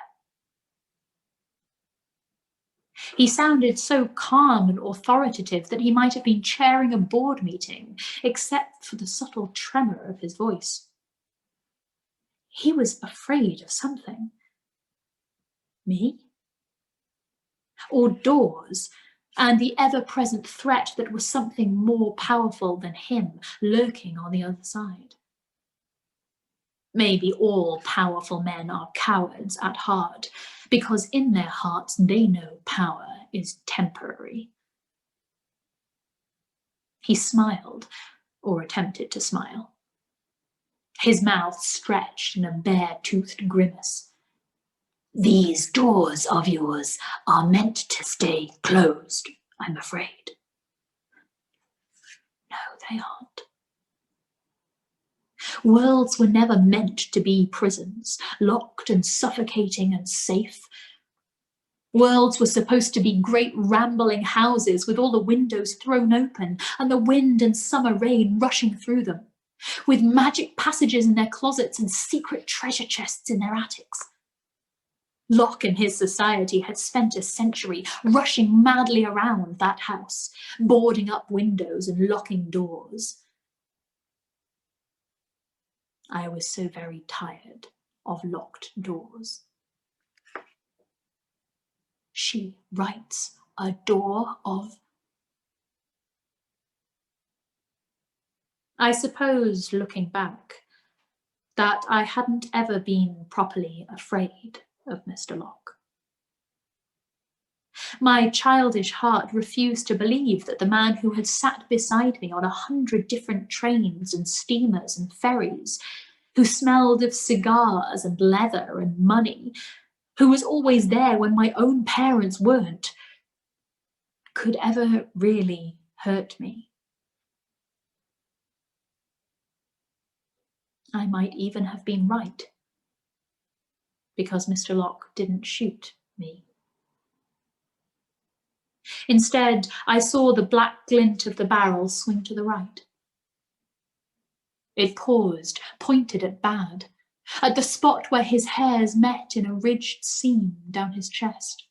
He sounded so calm and authoritative that he might have been chairing a board meeting, except for the subtle tremor of his voice. He was afraid of something. Me? Or doors, and the ever-present threat that was something more powerful than him lurking on the other side. Maybe all powerful men are cowards at heart, because in their hearts they know power is temporary. He smiled, or attempted to smile. His mouth stretched in a bare-toothed grimace. These doors of yours are meant to stay closed, I'm afraid. No, they aren't. Worlds were never meant to be prisons, locked and suffocating and safe. Worlds were supposed to be great rambling houses with all the windows thrown open and the wind and summer rain rushing through them. with magic passages in their closets and secret treasure chests in their attics. Locke and his society had spent a century rushing madly around that house, boarding up windows and locking doors. I was so very tired of locked doors. She writes a door of... I suppose, looking back, that I hadn't ever been properly afraid of Mr. Locke. My childish heart refused to believe that the man who had sat beside me on 100 different trains and steamers and ferries, who smelled of cigars and leather and money, who was always there when my own parents weren't, could ever really hurt me. I might even have been right, because Mr. Locke didn't shoot me. Instead, I saw the black glint of the barrel swing to the right. It paused, pointed at Bad, at the spot where his hairs met in a ridged seam down his chest.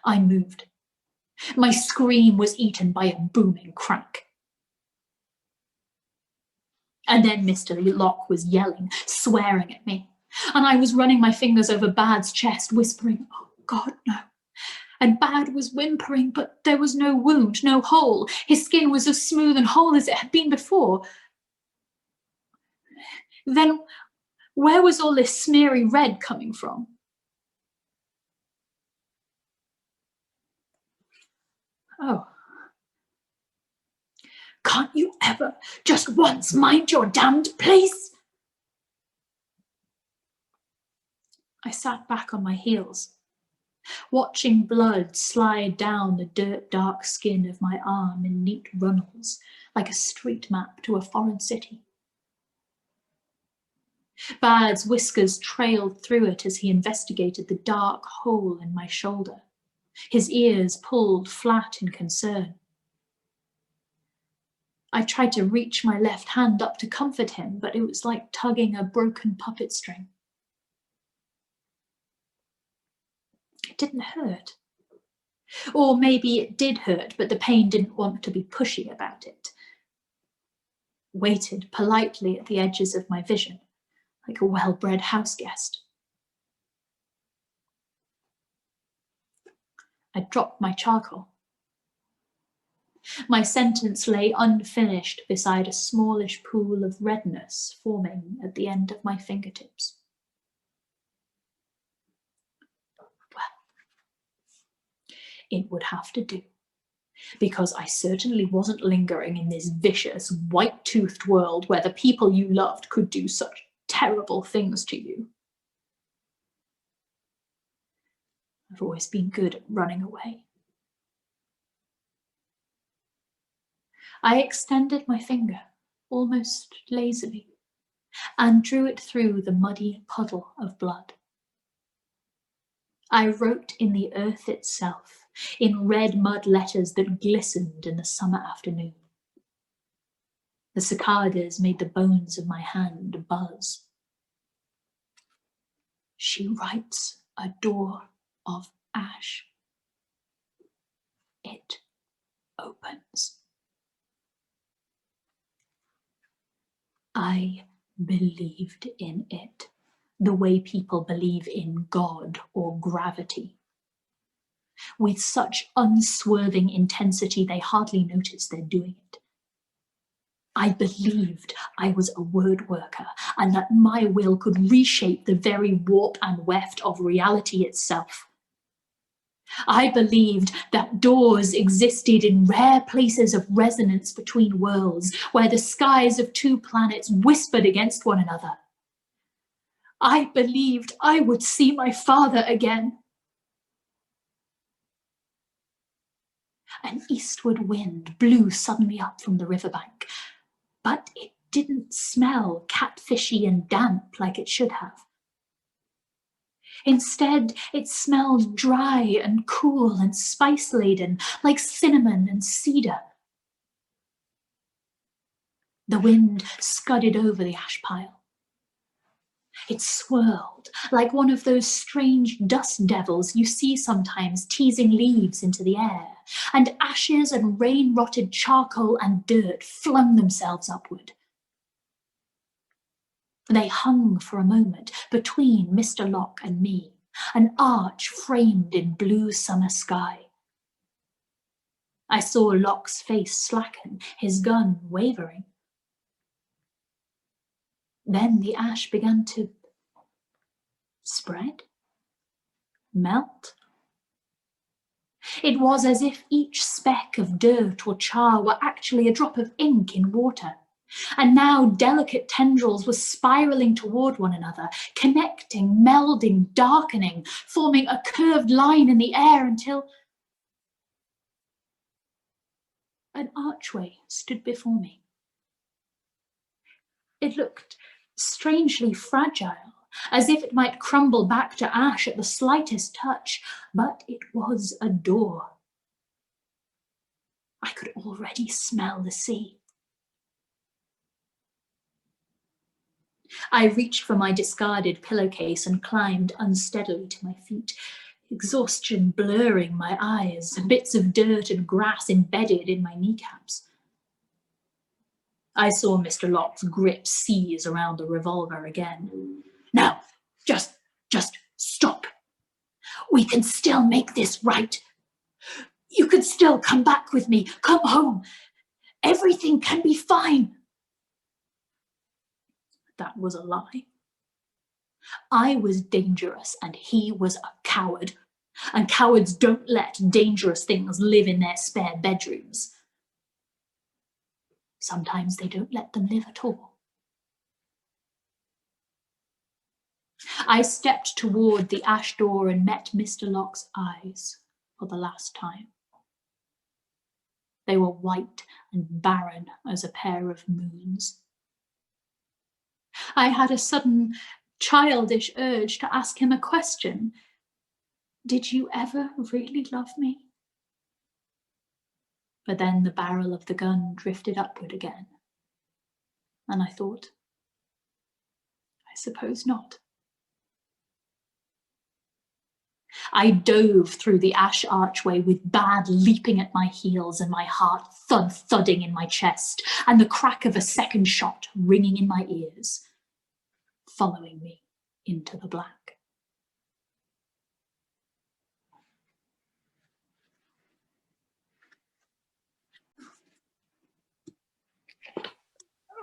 I moved. My scream was eaten by a booming crack. And then Mr. Locke was yelling, swearing at me, and I was running my fingers over Bad's chest, whispering, "Oh God, no." And Bad was whimpering, but there was no wound, no hole. His skin was as smooth and whole as it had been before. Then where was all this smeary red coming from? Oh. Can't you ever just once mind your damned place? I sat back on my heels, watching blood slide down the dirt-dark skin of my arm in neat runnels, like a street map to a foreign city. Bad's whiskers trailed through it as he investigated the dark hole in my shoulder, his ears pulled flat in concern. I tried to reach my left hand up to comfort him, but it was like tugging a broken puppet string. It didn't hurt. Or maybe it did hurt, but the pain didn't want to be pushy about it. Waited politely at the edges of my vision, like a well-bred houseguest. I dropped my charcoal. My sentence lay unfinished beside a smallish pool of redness forming at the end of my fingertips. Well, it would have to do, because I certainly wasn't lingering in this vicious, white-toothed world where the people you loved could do such terrible things to you. I've always been good at running away. I extended my finger, almost lazily, and drew it through the muddy puddle of blood. I wrote in the earth itself, in red mud letters that glistened in the summer afternoon. The cicadas made the bones of my hand buzz. She writes a door of ash. It opens. I believed in it, the way people believe in God or gravity. With such unswerving intensity, they hardly notice they're doing it. I believed I was a word worker and that my will could reshape the very warp and weft of reality itself. I believed that doors existed in rare places of resonance between worlds, where the skies of two planets whispered against one another. I believed I would see my father again. An eastward wind blew suddenly up from the riverbank, but it didn't smell catfishy and damp like it should have. Instead, it smelled dry and cool and spice-laden, like cinnamon and cedar. The wind scudded over the ash pile. It swirled like one of those strange dust devils you see sometimes teasing leaves into the air, and ashes and rain-rotted charcoal and dirt flung themselves upward. They hung for a moment between Mr. Locke and me, an arch framed in blue summer sky. I saw Locke's face slacken, his gun wavering. Then the ash began to spread, melt. It was as if each speck of dirt or char were actually a drop of ink in water. And now delicate tendrils were spiraling toward one another, connecting, melding, darkening, forming a curved line in the air until an archway stood before me. It looked strangely fragile, as if it might crumble back to ash at the slightest touch, but it was a door. I could already smell the sea. I reached for my discarded pillowcase and climbed unsteadily to my feet, exhaustion blurring my eyes, bits of dirt and grass embedded in my kneecaps. I saw Mr. Locke's grip seize around the revolver again. Now, just stop. We can still make this right. You could still come back with me. Come home. Everything can be fine. That was a lie. I was dangerous and he was a coward. And cowards don't let dangerous things live in their spare bedrooms. Sometimes they don't let them live at all. I stepped toward the ash door and met Mr. Locke's eyes for the last time. They were white and barren as a pair of moons. I had a sudden childish urge to ask him a question. Did you ever really love me? But then the barrel of the gun drifted upward again. And I thought, I suppose not. I dove through the ash archway with Bad leaping at my heels and my heart thudding in my chest and the crack of a second shot ringing in my ears, following me into the black.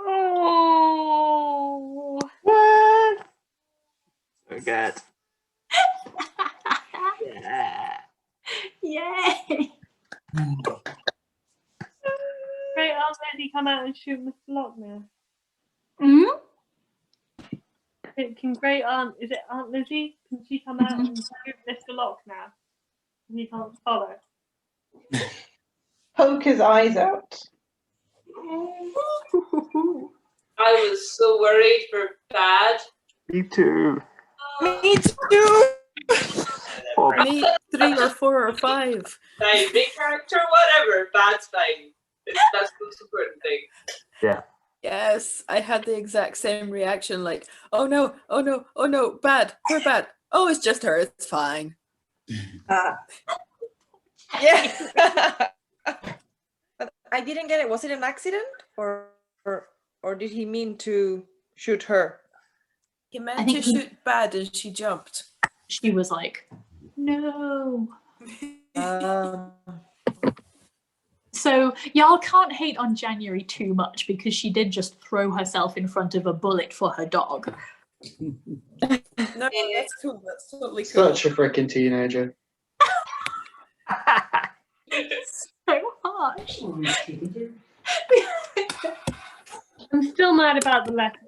Oh, What? So good. Yeah. Yay! great Aunt Lizzie come out and shoot Mr. Locke now? Can great Aunt, is it Aunt Lizzie? Can she come out and shoot Mr. Locke now? He can't follow. Poke his eyes out. I was so worried for Bad. Me too. Me too. Oh, Me 3 or 4 or 5. Fine, big character, whatever. Bad's fine. That's the most important thing. yeah. Yes, I had the exact same reaction. Like, oh no, oh no, oh no, Bad. We're Bad. Oh, it's just her. It's fine. Yeah. But I didn't get it. Was it an accident or did he mean to shoot her? He meant to shoot Bad and she jumped. She was like, no. So y'all can't hate on January too much because she did just throw herself in front of a bullet for her dog. No, that's cool. That's totally cool. Such a freaking teenager. So harsh. I'm still mad about the letters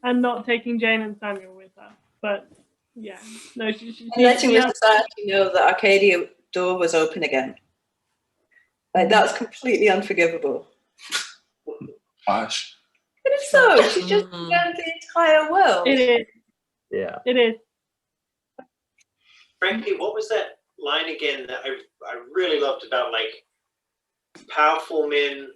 and not taking Jane and Samuel with her. But yeah, no, she and letting the society know that Arcadia door was open again. Like, that's completely unforgivable. Gosh. But if so, she's just burned the entire world. It is. Yeah. It is. Frankie, what was that line again that I really loved about, like, powerful men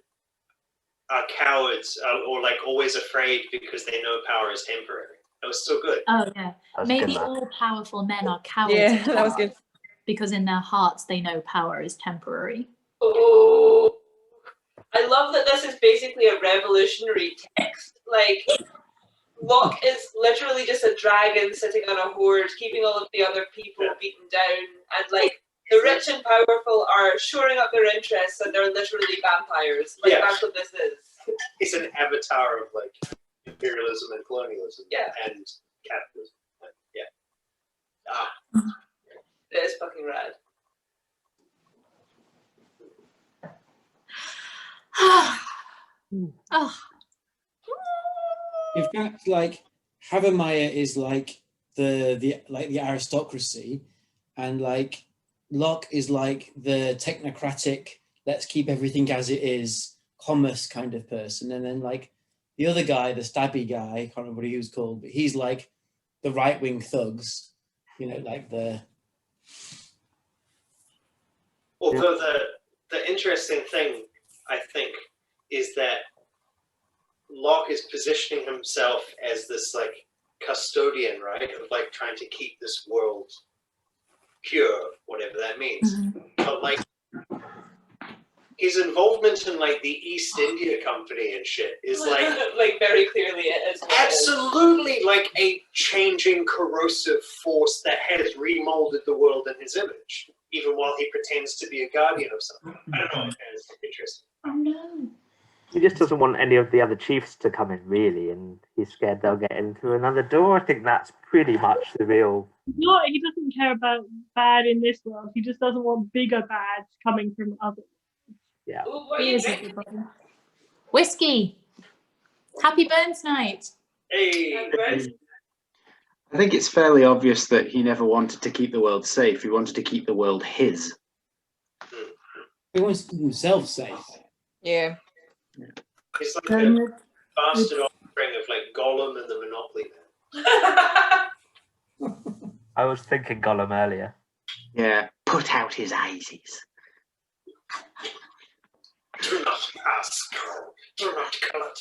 are cowards or like always afraid because they know power is temporary. That was so good. Oh yeah. That's Maybe good, all powerful men are cowards. Yeah, at that was heart, good. because in their hearts they know power is temporary. Oh, I love that this is basically a revolutionary text. Like, Locke is literally just a dragon sitting on a horde, keeping all of the other people beaten down, and like the rich and powerful are shoring up their interests, and they're literally vampires. Like, that's what this is. It's an avatar of like imperialism and colonialism and capitalism. Yeah. It is fucking rad. Oh. In fact, like Havermeyer is like the aristocracy, and like Locke is like the technocratic, let's keep everything as it is, commerce kind of person, and then like the other guy, the stabby guy, I can't remember what he was called, but he's like the right-wing thugs, you know, like the. Although the interesting thing, I think, is that Locke is positioning himself as this like custodian, right, of like trying to keep this world pure, whatever that means. But like his involvement in like the East India Company and shit is like like very clearly it is. Absolutely like a changing corrosive force that has remolded the world in his image, even while he pretends to be a guardian of something. I don't know, it's interesting. Oh no. He just doesn't want any of the other chiefs to come in, really, and he's scared they'll get in through another door. I think that's pretty much the real. No, he doesn't care about bad in this world. He just doesn't want bigger bads coming from others. Yeah. Ooh, what He is a good one. Whiskey. Happy Burns night. Hey. I think it's fairly obvious that he never wanted to keep the world safe. He wanted to keep the world his. He wants to keep himself safe. Yeah. It's like a bastard offspring of like Gollum and the Monopoly Man. I was thinking Gollum earlier. Yeah, put out his eyes. Do not pass, Carl. Do not cut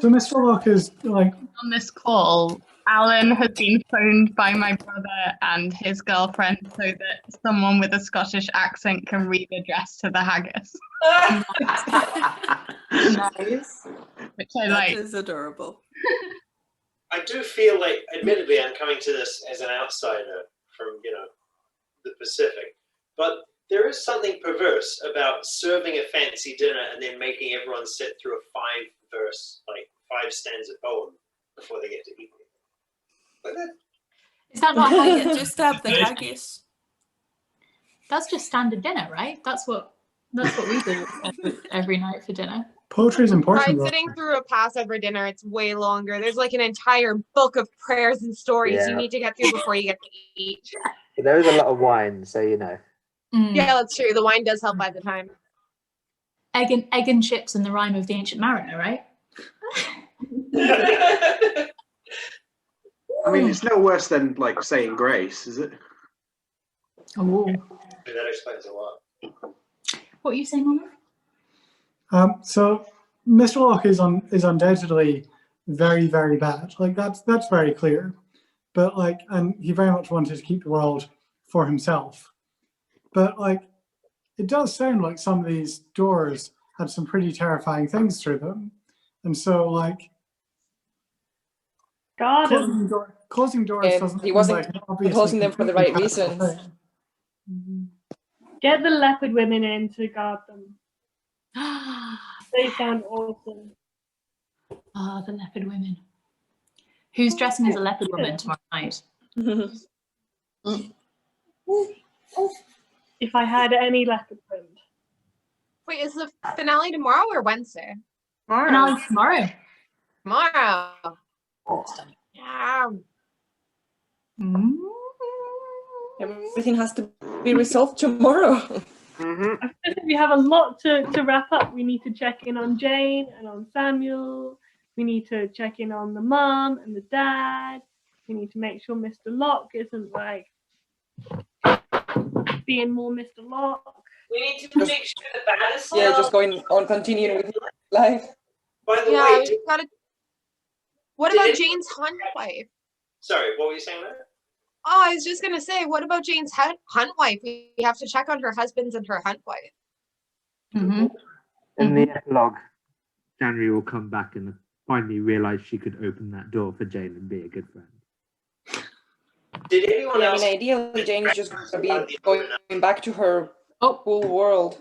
So Mr. Locke is like on this call. Alan has been phoned by my brother and his girlfriend so that someone with a Scottish accent can read address to the haggis. Nice. Which I That like. is adorable. I do feel like, admittedly, I'm coming to this as an outsider from, you know, the Pacific, but there is something perverse about serving a fancy dinner and then making everyone sit through a 5-verse, like 5-stanza poem before they get to eat it. Like that. Is that not how you just have the haggis? That's just standard dinner, right? That's what we do every night for dinner. poetry is important. Right, sitting through a Passover dinner, it's way longer. There's like an entire book of prayers and stories you Yeah. need to get through before you get to eat. But there is a lot of wine, so you know. Yeah, that's true. The wine does help by the time. Egg and chips and the rhyme of the Ancient Mariner, right? I mean, it's no worse than like saying grace, is it? Oh. That explains a lot. What are you saying, Mama? So Mr. Locke is undoubtedly very, very bad. Like that's very clear. But like, and he very much wanted to keep the world for himself. But like, it does sound like some of these doors had some pretty terrifying things through them. And so like, closing doors doesn't he wasn't seem like an obviously closing them for the right completely practical reasons. thing. Get the leopard women in to guard them. They sound awesome. Ah, the leopard women. Who's dressing as a leopard woman tomorrow night? If I had any leopard friend. Wait, is the finale tomorrow or Wednesday? Finale tomorrow. Tomorrow. Yeah. Everything has to be resolved tomorrow. I think we have a lot to wrap up. We need to check in on Jane and on Samuel. We need to check in on the mum and the dad. We need to make sure Mr. Locke isn't like being more Mr. Locke. We need to make sure the bad is Yeah, just going on continuing with life. By the Yeah, way, we've gotta... What about Jane's hunt wife? sorry, what were you saying there? Oh, I was just gonna say, what about Jane's hunt wife? We have to check on her husbands and her hunt wife. In the epilogue, January will come back and finally realise she could open that door for Jane and be a good friend. Did anyone else? Ideally, Jane is just gonna be going back to her whole world.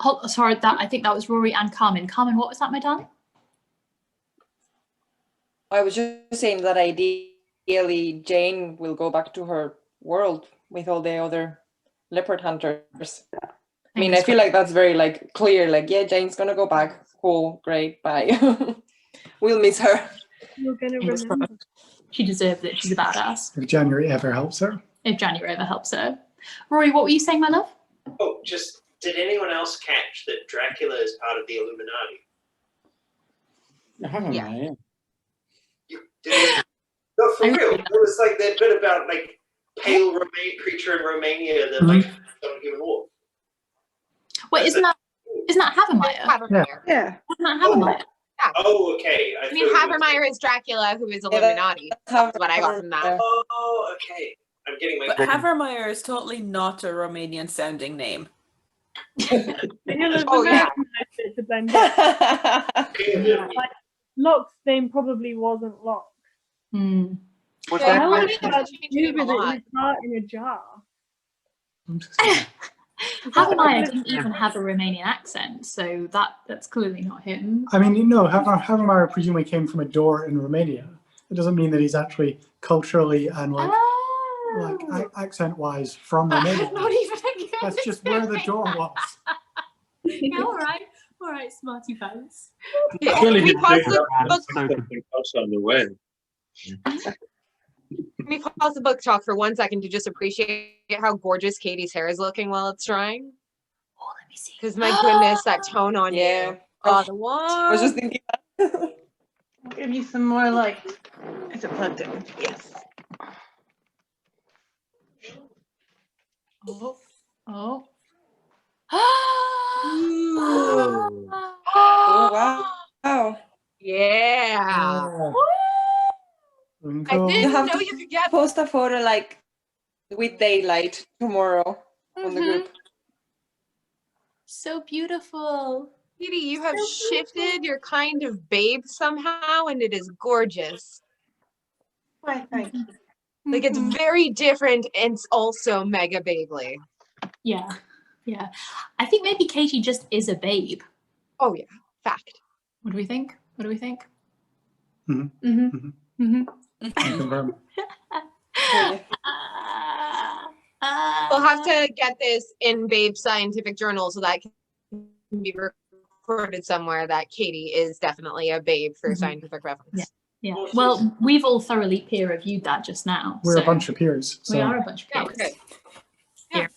Oh, sorry, I think that was Rory and Carmen. Carmen, what was that, madame? I was just saying that ideally Jane will go back to her world with all the other leopard hunters. I mean, I feel like that's very like clear. Like, yeah, Jane's gonna go back. Cool, great, bye. We'll miss her. You're gonna remember. She deserves it. She's a badass. If January ever helps her. If January ever helps her. Rory, what were you saying, my love? Oh, just did anyone else catch that Dracula is part of the Illuminati? Yeah. No, for real. It was like that bit about like pale creature in Romania that like don't human wolf. Wait, isn't that Havermeyer? Yeah. Isn't that Havermeyer? Oh, okay. I mean, Havermeyer is Dracula, who is Illuminati. That's what I got from that. Oh, okay. I'm getting my. But Havermeyer is totally not a Romanian sounding name. Oh yeah. To blend in. Like, Locke's name probably wasn't Locke. How would that do with his heart in a jar? Havermeyer didn't even have a Romanian accent, so that's clearly not him. I mean, no, Havermeyer presumably came from a door in Romania. It doesn't mean that he's actually culturally and like accent-wise from Romania. Not even a That's just where the door was. Yeah, all right, smarty pants. Can we pause on the way. Can we pause the book talk for 1 second to just appreciate how gorgeous Katie's hair is looking while it's drying? Oh, let me see. Because my goodness, that tone on you. Oh, the one. I was just thinking that. I'll give you some more like. Is it plugged in? Yes. Oh. Oh, wow. Yeah. I You didn't have know to you could get. post a photo like with daylight tomorrow on the group. So beautiful. Katie, you have shifted your kind of babe somehow, and it is gorgeous. Why, thank you. Like, it's very different, and it's also mega babely. Yeah. I think maybe Katie just is a babe. Oh, yeah. Fact. What do we think? Confirm. We'll have to get this in Babe Scientific Journal so that can be recorded somewhere that Katie is definitely a babe for scientific reference. Yeah. Well, we've all thoroughly peer reviewed that just now. We're a bunch of peers. So. We are a bunch of peers. Yeah, we're good.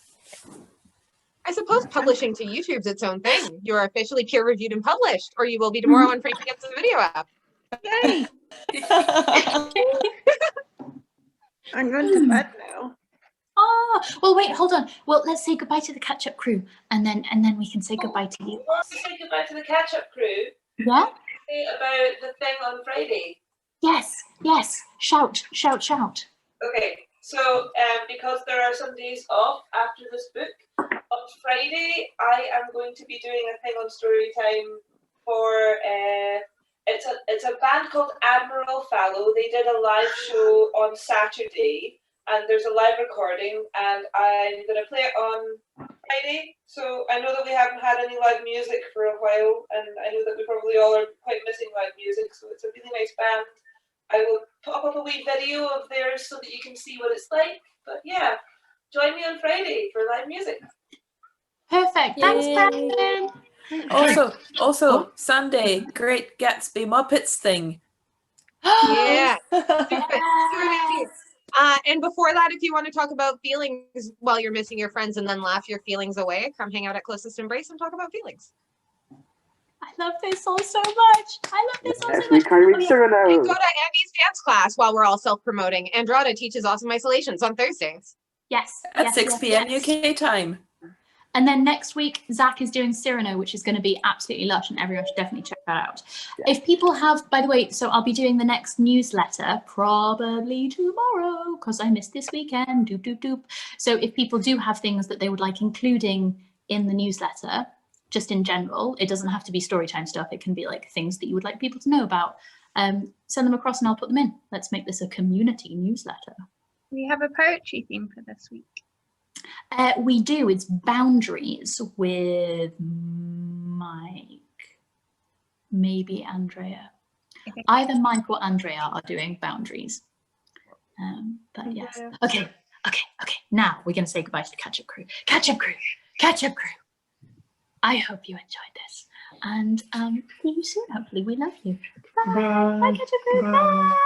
I suppose publishing to YouTube's its own thing. You are officially peer reviewed and published, or you will be tomorrow when Frankie gets the video app. Yay! I'm going to bed now. Oh, well, wait, hold on. Well, let's say goodbye to the catch-up crew, and then we can say goodbye to you. Want to say goodbye to the catch-up crew? Yeah? Say about the thing on Friday. Yes. Shout. Okay, so because there are some days off after this book, on Friday I am going to be doing a thing on Storytime for it's a band called Admiral Fallow. They did a live show on Saturday, and there's a live recording, and I'm gonna play it on Friday. So I know that we haven't had any live music for a while, and I know that we probably all are quite missing live music. So it's a really nice band. I will pop up a wee video of theirs so that you can see what it's like. But yeah, join me on Friday for live music. Perfect. Thanks, Brandon. Also, Sunday, Great Gatsby Muppets thing. Yeah. And before that, if you want to talk about feelings while you're missing your friends and then laugh your feelings away, come hang out at Closest Embrace and talk about feelings. I love this all so much. And go to Andy's dance class while we're all self-promoting. Andrada teaches awesome isolations on Thursdays. Yes. At yes, 6 yes, p.m. yes. UK time. And then next week, Zach is doing Cyrano, which is going to be absolutely lush, and everyone should definitely check that out. Yeah. If people have, by the way, so I'll be doing the next newsletter probably tomorrow because I missed this weekend. Doop, doop, doop. So if people do have things that they would like including in the newsletter, just in general, it doesn't have to be Storytime stuff. It can be like things that you would like people to know about. Send them across and I'll put them in. Let's make this a community newsletter. We have a poetry theme for this week. We do. It's Boundaries with Mike, maybe Andrea. Either Mike or Andrea are doing Boundaries. But yes. Okay. Now we're going to say goodbye to the catch-up crew. Catch-up crew. I hope you enjoyed this. And see you soon, hopefully. We love you. Bye. Bye, catch-up crew. Bye.